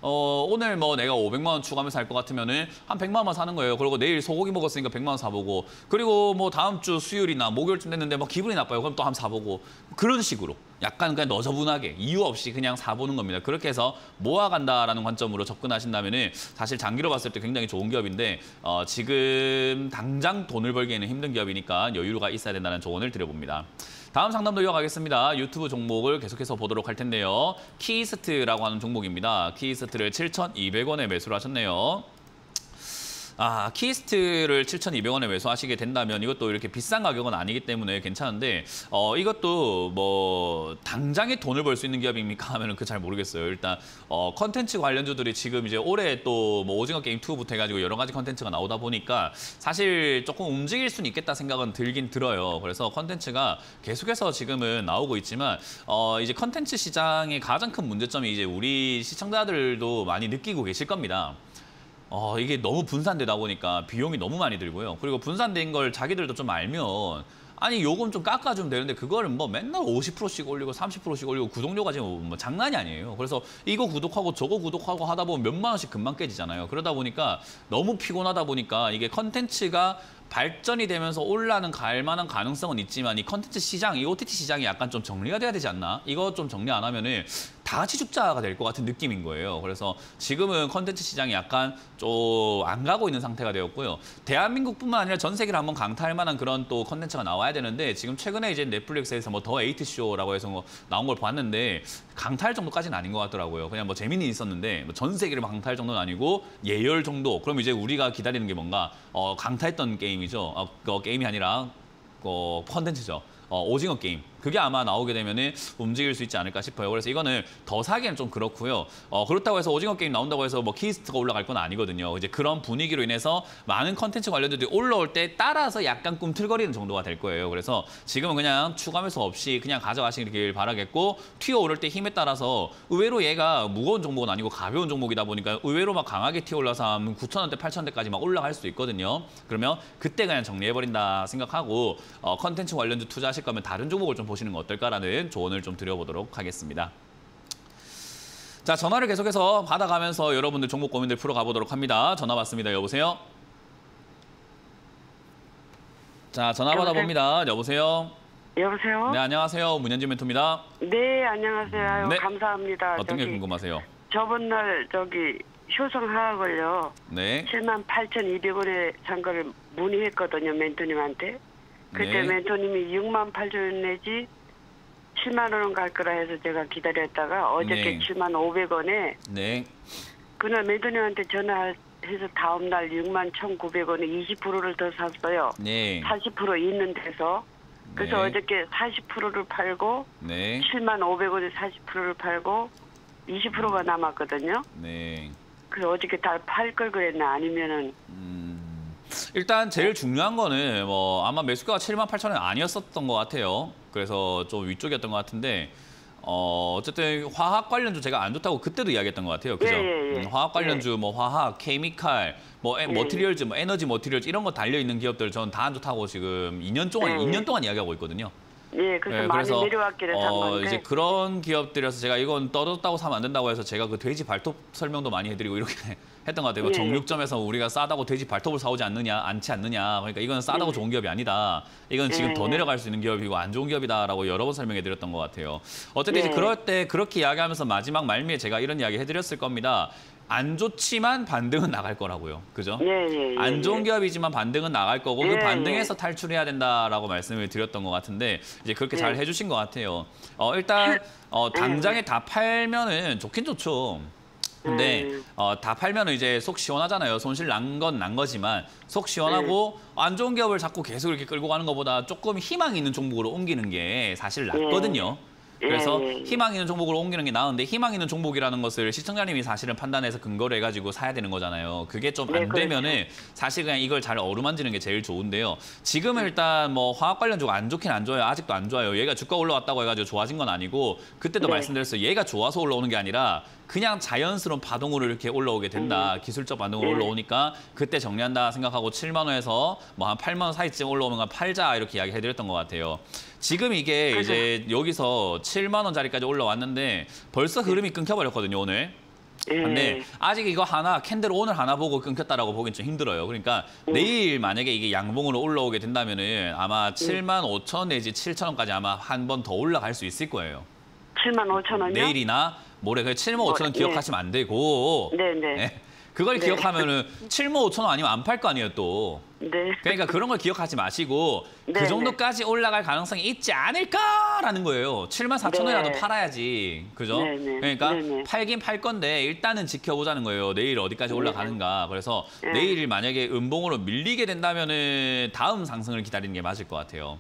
[SPEAKER 1] 오늘 뭐 내가 500만 원 추가하면 살 것 같으면은 한 100만 원만 사는 거예요. 그리고 내일 소고기 먹었으니까 100만 원 사보고 그리고 뭐 다음 주 수요일이나 목요일쯤 됐는데 뭐 기분이 나빠요. 그럼 또 한번 사보고 그런 식으로 약간 그냥 너저분하게 이유 없이 그냥 사보는 겁니다. 그렇게 해서 모아간다라는 관점으로 접근하신다면은 사실 장기로 봤을 때 굉장히 좋은 기업인데 지금 당장 돈을 벌기에는 힘든 기업이니까 여유가 있어야 된다는 조언을 드려봅니다. 다음 상담도 이어가겠습니다. 유튜브 종목을 계속해서 보도록 할 텐데요. 키스트라고 하는 종목입니다. 키스트를 7,200원에 매수를 하셨네요. 키스트를 7,200원에 매수하시게 된다면 이것도 이렇게 비싼 가격은 아니기 때문에 괜찮은데 이것도 뭐 당장에 돈을 벌 수 있는 기업입니까 하면은 잘 모르겠어요. 일단 컨텐츠 관련주들이 지금 이제 올해 또 뭐 오징어 게임 2부터 해가지고 여러 가지 컨텐츠가 나오다 보니까 사실 조금 움직일 수는 있겠다 생각은 들긴 들어요. 그래서 컨텐츠가 계속해서 지금은 나오고 있지만 이제 컨텐츠 시장의 가장 큰 문제점이 이제 우리 시청자들도 많이 느끼고 계실 겁니다. 이게 너무 분산되다 보니까 비용이 너무 많이 들고요. 그리고 분산된 걸 자기들도 좀 알면 아니 요금 좀 깎아주면 되는데 그거를 뭐 맨날 50%씩 올리고 30%씩 올리고 구독료가 지금 뭐 장난이 아니에요. 그래서 이거 구독하고 저거 구독하고 하다 보면 몇만 원씩 금방 깨지잖아요. 그러다 보니까 너무 피곤하다 보니까 이게 컨텐츠가 발전이 되면서 갈 만한 가능성은 있지만 이 컨텐츠 시장, 이 OTT 시장이 약간 좀 정리가 돼야 되지 않나? 이거 좀 정리 안 하면은 다 같이 죽자가 될 것 같은 느낌인 거예요. 그래서 지금은 컨텐츠 시장이 약간 좀 안 가고 있는 상태가 되었고요. 대한민국뿐만 아니라 전 세계를 한번 강타할 만한 그런 또 컨텐츠가 나와야 되는데 지금 최근에 이제 넷플릭스에서 뭐 더 에이트 쇼라고 해서 뭐 나온 걸 봤는데 강타할 정도까지는 아닌 것 같더라고요. 그냥 뭐 재미는 있었는데 뭐 전 세계를 강타할 정도는 아니고 예열 정도. 그럼 이제 우리가 기다리는 게 뭔가 강타했던 게임이죠. 게임이 아니라 컨텐츠죠. 오징어 게임. 그게 아마 나오게 되면은 움직일 수 있지 않을까 싶어요. 그래서 이거는 더 사기는 좀 그렇고요. 그렇다고 해서 오징어 게임 나온다고 해서 뭐 키스트가 올라갈 건 아니거든요. 이제 그런 분위기로 인해서 많은 컨텐츠 관련들이 올라올 때 따라서 약간 꿈틀거리는 정도가 될 거예요. 그래서 지금은 그냥 추가 매수 없이 그냥 가져가시길 바라겠고 튀어 오를 때 힘에 따라서 의외로 얘가 무거운 종목은 아니고 가벼운 종목이다 보니까 의외로 막 강하게 튀어 올라서 한 9,000원대, 8,000원대까지 막 올라갈 수도 있거든요. 그러면 그때 그냥 정리해버린다 생각하고 컨텐츠 관련주 투자하실 거면 다른 종목을 좀 보시는 거 어떨까라는 조언을 좀 드려보도록 하겠습니다. 자, 전화를 계속해서 받아가면서 여러분들 종목 고민들 풀어가보도록 합니다. 전화 받습니다. 여보세요? 자, 전화 받아봅니다. 여보세요?
[SPEAKER 2] 여보세요?
[SPEAKER 1] 네, 안녕하세요. 문현진 멘토입니다.
[SPEAKER 2] 네, 안녕하세요. 아유,
[SPEAKER 1] 네.
[SPEAKER 2] 감사합니다.
[SPEAKER 1] 어떤 게 궁금하세요?
[SPEAKER 2] 저번 날 효성화학을요.
[SPEAKER 1] 네.
[SPEAKER 2] 78,200원에 산 거를 문의했거든요. 멘토님한테. 그때
[SPEAKER 1] 네.
[SPEAKER 2] 멘토님이 68,000원 내지 7만 원은 갈 거라 해서 제가 기다렸다가 어저께
[SPEAKER 1] 네.
[SPEAKER 2] 7,500원에
[SPEAKER 1] 네.
[SPEAKER 2] 그날 멘토님한테 전화해서 다음날 61,900원에 20%를 더 샀어요.
[SPEAKER 1] 네.
[SPEAKER 2] 40% 있는 데서. 그래서
[SPEAKER 1] 네.
[SPEAKER 2] 어저께 40%를 팔고
[SPEAKER 1] 네.
[SPEAKER 2] 7,500원에 40%를 팔고 20%가 남았거든요.
[SPEAKER 1] 네.
[SPEAKER 2] 그래서 어저께 다 팔 걸 그랬나 아니면은
[SPEAKER 1] 일단 제일 중요한 거는 뭐 아마 매수가가 78,000원 아니었었던 것 같아요. 그래서 좀 위쪽이었던 것 같은데 어쨌든 화학 관련주 제가 안 좋다고 그때도 이야기했던 것 같아요. 그죠?
[SPEAKER 2] 예.
[SPEAKER 1] 화학 관련주, 뭐 화학, 케미칼, 뭐 머티리얼즈, 뭐 에너지 머티리얼즈 이런 거 달려 있는 기업들 저는 다 안 좋다고 지금 2년 동안 이야기하고 있거든요.
[SPEAKER 2] 예, 그래서 많이 내려왔기를 산 건데.
[SPEAKER 1] 이제 그런 기업들이라서 제가 이건 떨어졌다고 사면 안 된다고 해서 제가 그 돼지 발톱 설명도 많이 해드리고 이렇게 했던 것 같아요.
[SPEAKER 2] 예.
[SPEAKER 1] 정육점에서 우리가 싸다고 돼지 발톱을 사오지 않지 않느냐. 그러니까 이건 싸다고 좋은 기업이 아니다. 이건 지금 더 내려갈 수 있는 기업이고 안 좋은 기업이다라고 여러 번 설명해드렸던 것 같아요. 어쨌든 이제 그럴 때 그렇게 이야기하면서 마지막 말미에 제가 이런 이야기 해드렸을 겁니다. 안 좋지만 반등은 나갈 거라고요. 그죠? 안 좋은 기업이지만 반등은 나갈 거고 그 반등에서 탈출해야 된다라고 말씀을 드렸던 것 같은데 이제 그렇게 잘 해주신 것 같아요. 일단 당장에 다 팔면은 좋긴 좋죠. 근데 다 팔면은 이제 속 시원하잖아요. 손실 난 건 난 거지만 속 시원하고 안 좋은 기업을 자꾸 계속 이렇게 끌고 가는 것보다 조금 희망 있는 종목으로 옮기는 게 사실 낫거든요. 그래서 희망 있는 종목으로 옮기는 게 나은데 희망 있는 종목이라는 것을 시청자님이 사실은 판단해서 근거를 해가지고 사야 되는 거잖아요. 그게 좀 안 되면은 사실 그냥 이걸 잘 어루만지는 게 제일 좋은데요. 지금은 일단 뭐 화학 관련주가 안 좋긴 안 좋아요. 아직도 안 좋아요. 얘가 주가 올라왔다고 해가지고 좋아진 건 아니고 그때도 말씀드렸어요. 얘가 좋아서 올라오는 게 아니라 그냥 자연스러운 파동으로 이렇게 올라오게 된다. 기술적 반동으로 올라오니까 그때 정리한다 생각하고 7만 원에서 뭐 한 8만 원 사이쯤 올라오면 가 팔자 이렇게 이야기해드렸던 것 같아요. 지금 이게 이제 여기서 7만 원짜리까지 올라왔는데 벌써 흐름이 끊겨버렸거든요, 오늘. 근데 아직 이거 하나 캔들 오늘 하나 보고 끊겼다라고 보긴 좀 힘들어요. 그러니까 내일 만약에 이게 양봉으로 올라오게 된다면은 아마 7만 5천 원 내지 7천 원까지 아마 한 번 더 올라갈 수 있을 거예요.
[SPEAKER 2] 7만 5천 원이요?
[SPEAKER 1] 내일이나 모레 그 7만 5천 원 기억하시면 안 되고. 네. 그걸 기억하면은 7만 5천 원 아니면 안 팔 거 아니에요, 또. 그러니까 그런 걸 기억하지 마시고 그 정도까지 올라갈 가능성이 있지 않을까라는 거예요. 7만 4천 원이라도 팔아야지. 그죠? 그러니까 팔긴 팔 건데 일단은 지켜보자는 거예요. 내일 어디까지 올라가는가. 그래서 내일 만약에 음봉으로 밀리게 된다면은 다음 상승을 기다리는 게 맞을 것 같아요.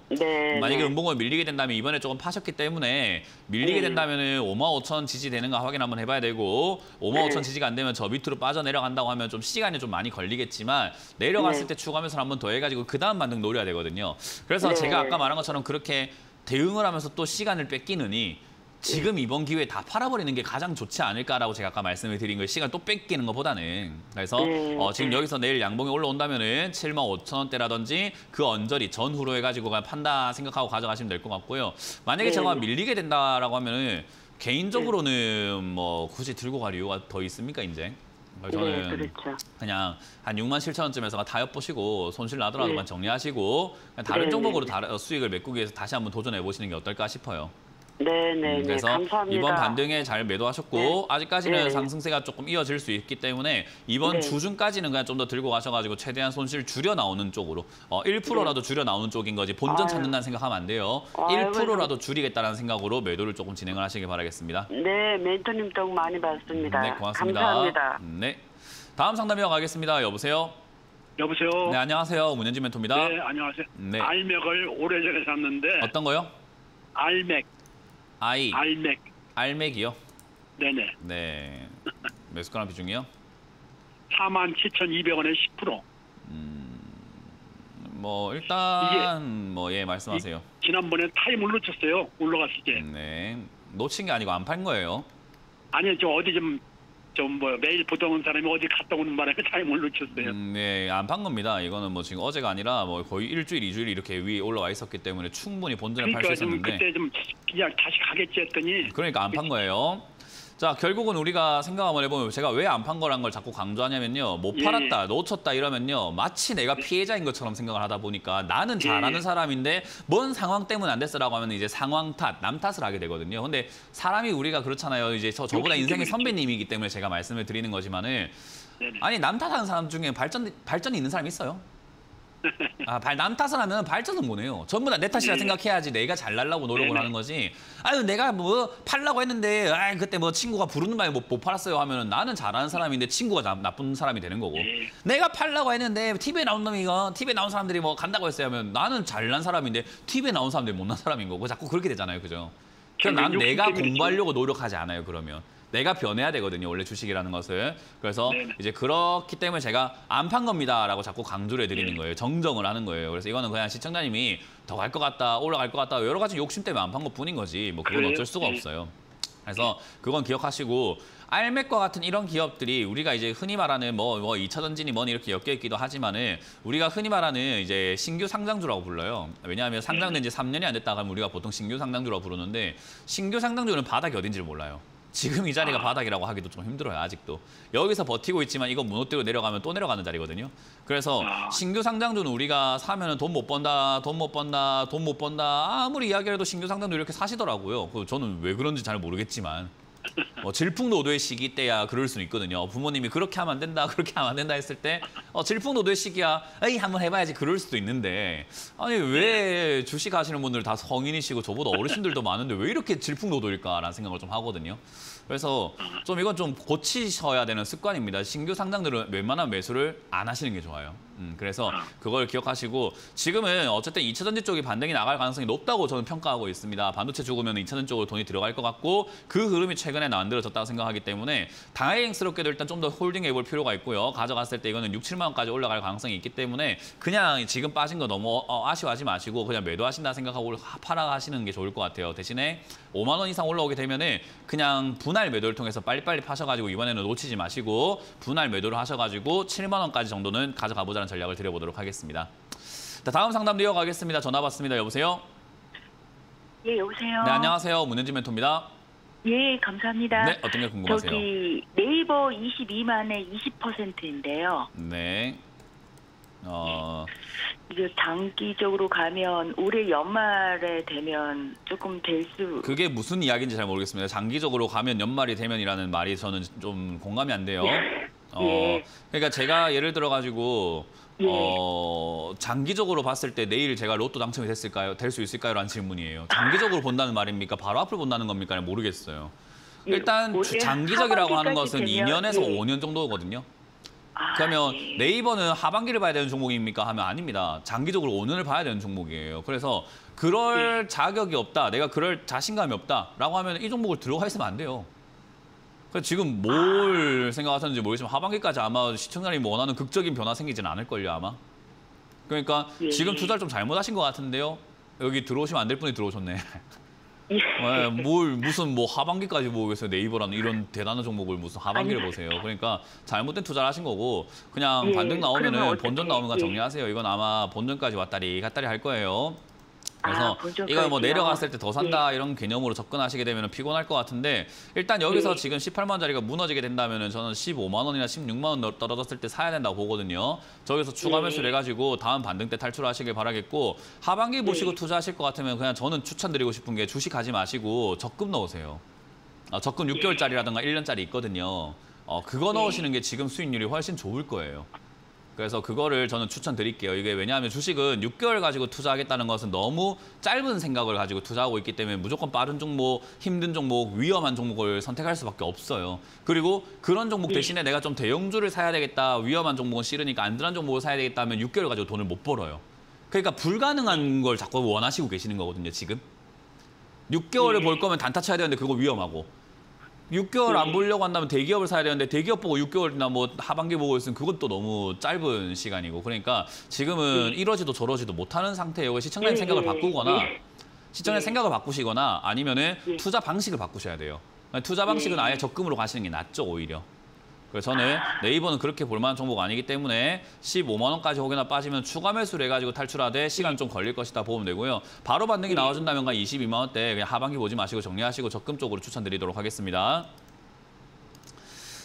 [SPEAKER 1] 만약에 음봉으로 밀리게 된다면 이번에 조금 파셨기 때문에 밀리게 된다면은 5만 5천 원 지지되는가 확인 한번 해봐야 되고 5만 5천 지지가 안 되면 저 밑으로 빠져내려간다고 하면 좀 시간이 좀 많이 걸리겠지만 내려갔을 때 추가하면서 한번 더 해가지고 그 다음 반등 노려야 되거든요. 그래서 제가 아까 말한 것처럼 그렇게 대응을 하면서 또 시간을 뺏기느니 지금 이번 기회에 다 팔아버리는 게 가장 좋지 않을까라고 제가 아까 말씀을 드린 거예요. 시간 또 뺏기는 것보다는. 그래서 지금 여기서 내일 양봉이 올라온다면은 7만 5천 원대라든지 그 언저리 전후로 해가지고 그냥 판다 생각하고 가져가시면 될 것 같고요. 만약에 제가 밀리게 된다라고 하면은 개인적으로는 뭐 굳이 들고 갈 이유가 더 있습니까, 이제? 저는 그냥 한 6만 7천 원쯤에서 다 엿보시고 손실 나더라도만 정리하시고 그냥 다른 종목으로 수익을 메꾸기 위해서 다시 한번 도전해 보시는 게 어떨까 싶어요. 그래서
[SPEAKER 2] 감사합니다.
[SPEAKER 1] 이번 반등에 잘 매도하셨고 아직까지는 상승세가 조금 이어질 수 있기 때문에 이번 주중까지는 그냥 좀 더 들고 가셔가지고 최대한 손실 줄여 나오는 쪽으로 1%라도 줄여 나오는 쪽인 거지 본전 찾는다는 생각하면 안 돼요. 1%라도 줄이겠다는 생각으로 매도를 조금 진행을 하시길 바라겠습니다.
[SPEAKER 2] 네, 멘토님 덕 많이 받습니다.
[SPEAKER 1] 네, 고맙습니다.
[SPEAKER 2] 감사합니다.
[SPEAKER 1] 네, 다음 상담 이어가겠습니다. 여보세요?
[SPEAKER 5] 여보세요?
[SPEAKER 1] 네, 안녕하세요. 문현진 멘토입니다.
[SPEAKER 5] 네, 안녕하세요.
[SPEAKER 1] 네.
[SPEAKER 5] 알맥을 오래전에 샀는데
[SPEAKER 1] 어떤 거요?
[SPEAKER 5] 알맥. 알맥.
[SPEAKER 1] 알맥이요?
[SPEAKER 5] 네네.
[SPEAKER 1] 네. 매수가랑 비중이요?
[SPEAKER 5] 47,200원에 10%.
[SPEAKER 1] 뭐 일단 뭐 예 말씀하세요.
[SPEAKER 5] 지난번에 타임을 놓쳤어요. 올라갔을 때.
[SPEAKER 1] 네. 놓친 게 아니고 안 판 거예요.
[SPEAKER 5] 아니요, 저 어디 좀 매일 보던 온 사람이 어디 갔다 오는 바람에 타임을 놓쳤어요.
[SPEAKER 1] 네, 안 판 겁니다. 이거는 뭐 지금 어제가 아니라 뭐 거의 일주일, 2주일 이렇게 위에 올라와 있었기 때문에 충분히 본전에 팔 수
[SPEAKER 5] 그러니까 좀
[SPEAKER 1] 있었는데.
[SPEAKER 5] 그때 좀 그냥 다시 가겠지 했더니.
[SPEAKER 1] 그러니까 안 판 거예요. 자, 결국은 우리가 생각 한번 해보면 제가 왜 안 판 거란 걸 자꾸 강조하냐면요. 못 팔았다, 놓쳤다 이러면요. 마치 내가 피해자인 것처럼 생각을 하다 보니까 나는 잘하는 사람인데 뭔 상황 때문에 안 됐어라고 하면 이제 상황 탓, 남 탓을 하게 되거든요. 근데 사람이 우리가 그렇잖아요. 이제 저보다 인생의 선배님이기 때문에 제가 말씀을 드리는 거지만은 아니 남 탓하는 사람 중에 발전이 있는 사람이 있어요. 남 탓을 하면 발전은 뭐네요. 전부 다 내 탓이라 생각해야지 내가 잘나려고 노력을 하는 거지. 아유 내가 뭐 팔라고 했는데 그때 뭐 친구가 부르는 말에 못 팔았어요 하면은 나는 잘하는 사람인데 친구가 나쁜 사람이 되는 거고. 내가 팔라고 했는데 TV에 나온 놈이 TV에 나온 사람들이 뭐 간다고 했어요 하면 나는 잘난 사람인데 TV에 나온 사람들이 못난 사람인 거고 자꾸 그렇게 되잖아요. 그죠? 그럼 난 내가 공부하려고 노력하지 않아요. 그러면 내가 변해야 되거든요. 원래 주식이라는 것은. 그래서
[SPEAKER 5] 네네.
[SPEAKER 1] 이제 그렇기 때문에 제가 안 판 겁니다라고 자꾸 강조를 해드리는 거예요. 정정을 하는 거예요. 그래서 이거는 그냥 시청자님이 더 갈 것 같다, 올라갈 것 같다 여러 가지 욕심 때문에 안 판 것뿐인 거지. 뭐 그건
[SPEAKER 5] 그래요?
[SPEAKER 1] 어쩔 수가
[SPEAKER 5] 네.
[SPEAKER 1] 없어요. 그래서 그건 기억하시고 알맥과 같은 이런 기업들이 우리가 이제 흔히 말하는 뭐 2차 전진이 뭐니 이렇게 엮여 있기도 하지만은 우리가 흔히 말하는 이제 신규 상장주라고 불러요. 왜냐하면 상장된 지 3년이 안 됐다 하면 우리가 보통 신규 상장주라고 부르는데 신규 상장주는 바닥이 어딘지를 몰라요. 지금 이 자리가 바닥이라고 하기도 좀 힘들어요, 아직도. 여기서 버티고 있지만 이거 무너뜨리고 내려가면 또 내려가는 자리거든요. 그래서 신규 상장주는 우리가 사면은 돈 못 번다, 돈 못 번다, 돈 못 번다 아무리 이야기해도 신규 상장주 이렇게 사시더라고요. 저는 왜 그런지 잘 모르겠지만. 질풍노도의 시기 때야 그럴 수는 있거든요. 부모님이 그렇게 하면 안 된다, 그렇게 하면 안 된다 했을 때 질풍노도의 시기야, 에이 한번 해봐야지 그럴 수도 있는데 아니 왜 주식 하시는 분들 다 성인이시고 저보다 어르신들도 많은데 왜 이렇게 질풍노도일까라는 생각을 좀 하거든요. 그래서 좀 이건 좀 고치셔야 되는 습관입니다. 신규 상장들은 웬만한 매수를 안 하시는 게 좋아요. 그래서 그걸 기억하시고 지금은 어쨌든 2차 전지 쪽이 반등이 나갈 가능성이 높다고 저는 평가하고 있습니다. 반도체 죽으면 2차 전지 쪽으로 돈이 들어갈 것 같고 그 흐름이 최근에 만들어졌다고 생각하기 때문에 다행스럽게도 일단 좀 더 홀딩해 볼 필요가 있고요. 가져갔을 때 이거는 6, 7만 원까지 올라갈 가능성이 있기 때문에 그냥 지금 빠진 거 너무 아쉬워하지 마시고 그냥 매도하신다 생각하고 팔아가시는 게 좋을 것 같아요. 대신에 5만 원 이상 올라오게 되면은 그냥 분할 매도를 통해서 빨리빨리 파셔가지고 이번에는 놓치지 마시고 분할 매도를 하셔가지고 7만 원까지 정도는 가져가 보자는 전략을 드려보도록 하겠습니다. 자, 다음 상담 이어가겠습니다. 전화 받습니다. 여보세요?
[SPEAKER 6] 예, 여보세요?
[SPEAKER 1] 네, 안녕하세요. 문현진 멘토입니다.
[SPEAKER 6] 예, 감사합니다.
[SPEAKER 1] 네, 어떤 게 궁금하세요?
[SPEAKER 6] 저기 네이버 22만에 20%인데요.
[SPEAKER 1] 네.
[SPEAKER 6] 이게 장기적으로 가면 올해 연말에 되면 조금
[SPEAKER 1] 그게 무슨 이야기인지 잘 모르겠습니다. 장기적으로 가면 연말이 되면이라는 말이 저는 좀 공감이 안 돼요.
[SPEAKER 6] 예.
[SPEAKER 1] 그러니까 제가 예를 들어 가지고
[SPEAKER 6] 예.
[SPEAKER 1] 장기적으로 봤을 때 내일 제가 로또 당첨이 될 수 있을까요? 라는 질문이에요. 장기적으로 본다는 말입니까? 바로 앞을 본다는 겁니까? 모르겠어요.
[SPEAKER 6] 예,
[SPEAKER 1] 일단
[SPEAKER 6] 올해
[SPEAKER 1] 장기적이라고 하는
[SPEAKER 6] 하반기까지
[SPEAKER 1] 것은
[SPEAKER 6] 되면,
[SPEAKER 1] 2년에서
[SPEAKER 6] 예.
[SPEAKER 1] 5년 정도거든요.
[SPEAKER 6] 아,
[SPEAKER 1] 그러면
[SPEAKER 6] 예.
[SPEAKER 1] 네이버는 하반기를 봐야 되는 종목입니까? 하면 아닙니다. 장기적으로 5년을 봐야 되는 종목이에요. 그래서 그럴 자격이 없다, 내가 그럴 자신감이 없다라고 하면 이 종목을 들어가 있으면 안 돼요. 그래서 지금 뭘 생각하셨는지 모르겠지만 하반기까지 아마 시청자님이 원하는 극적인 변화 생기지는 않을걸요, 아마. 그러니까
[SPEAKER 6] 예.
[SPEAKER 1] 지금 투자를 좀 잘못하신 것 같은데요. 여기 들어오시면 안 될 분이 들어오셨네.
[SPEAKER 6] 예.
[SPEAKER 1] 네, 무슨 하반기까지 보겠어요. 네이버라는 이런 대단한 종목을 무슨 하반기를 보세요. 그러니까 잘못된 투자를 하신 거고 그냥
[SPEAKER 6] 예,
[SPEAKER 1] 반등
[SPEAKER 6] 그러면
[SPEAKER 1] 나오면은
[SPEAKER 6] 어떻게,
[SPEAKER 1] 본전 나오는 거
[SPEAKER 6] 예.
[SPEAKER 1] 정리하세요. 이건 아마 본전까지 왔다리 갔다리 할 거예요. 그래서
[SPEAKER 6] 본전까지요?
[SPEAKER 1] 이거 뭐 내려갔을 때 더 산다 이런 개념으로 접근하시게 되면 피곤할 것 같은데 일단 여기서
[SPEAKER 6] 예.
[SPEAKER 1] 지금 18만 원짜리가 무너지게 된다면은 저는 15만 원이나 16만 원 떨어졌을 때 사야 된다고 보거든요. 저기서 추가 매수를 해가지고 다음 반등 때 탈출하시길 바라겠고 하반기 보시고 투자하실 것 같으면 그냥 저는 추천드리고 싶은 게 주식하지 마시고 적금 넣으세요. 적금 6개월짜리라든가 1년짜리 있거든요. 그거 넣으시는 게 지금 수익률이 훨씬 좋을 거예요. 그래서 그거를 저는 추천드릴게요. 이게 왜냐하면 주식은 6개월 가지고 투자하겠다는 것은 너무 짧은 생각을 가지고 투자하고 있기 때문에 무조건 빠른 종목, 힘든 종목, 위험한 종목을 선택할 수밖에 없어요. 그리고 그런 종목 대신에 내가 좀 대형주를 사야 되겠다, 위험한 종목은 싫으니까 안전한 종목을 사야 되겠다 하면 6개월 가지고 돈을 못 벌어요. 그러니까 불가능한 걸 자꾸 원하시고 계시는 거거든요, 지금. 6개월을 벌 거면 단타 쳐야 되는데 그거 위험하고. 6개월 안 보려고 한다면 대기업을 사야 되는데 대기업 보고 6개월이나 뭐 하반기 보고 있으면 그건 또 너무 짧은 시간이고 그러니까 지금은 이러지도 저러지도 못하는 상태예요. 시청자님 생각을 바꾸거나 시청자님 생각을 바꾸시거나 아니면은 투자 방식을 바꾸셔야 돼요. 투자 방식은 아예 적금으로 가시는 게 낫죠, 오히려. 그래서 저는 네이버는 그렇게 볼만한 종목 아니기 때문에 15만 원까지 혹여나 빠지면 추가 매수를 해가지고 탈출하되 시간 좀 걸릴 것이다 보면 되고요. 바로 반등이 나와준다면 22만 원대 그냥 하반기 보지 마시고 정리하시고 적금 쪽으로 추천드리도록 하겠습니다.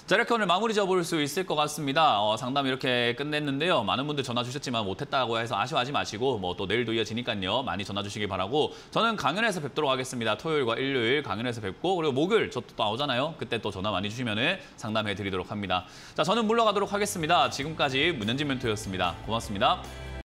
[SPEAKER 1] 자, 이렇게 오늘 마무리 지어볼 수 있을 것 같습니다. 상담 이렇게 끝냈는데요. 많은 분들 전화 주셨지만 못했다고 해서 아쉬워하지 마시고 뭐 또 내일도 이어지니까요. 많이 전화 주시기 바라고 저는 강연에서 뵙도록 하겠습니다. 토요일과 일요일 강연에서 뵙고 그리고 목요일 저 또 나오잖아요. 그때 또 전화 많이 주시면 상담해 드리도록 합니다. 자, 저는 물러가도록 하겠습니다. 지금까지 문현진 멘토였습니다. 고맙습니다.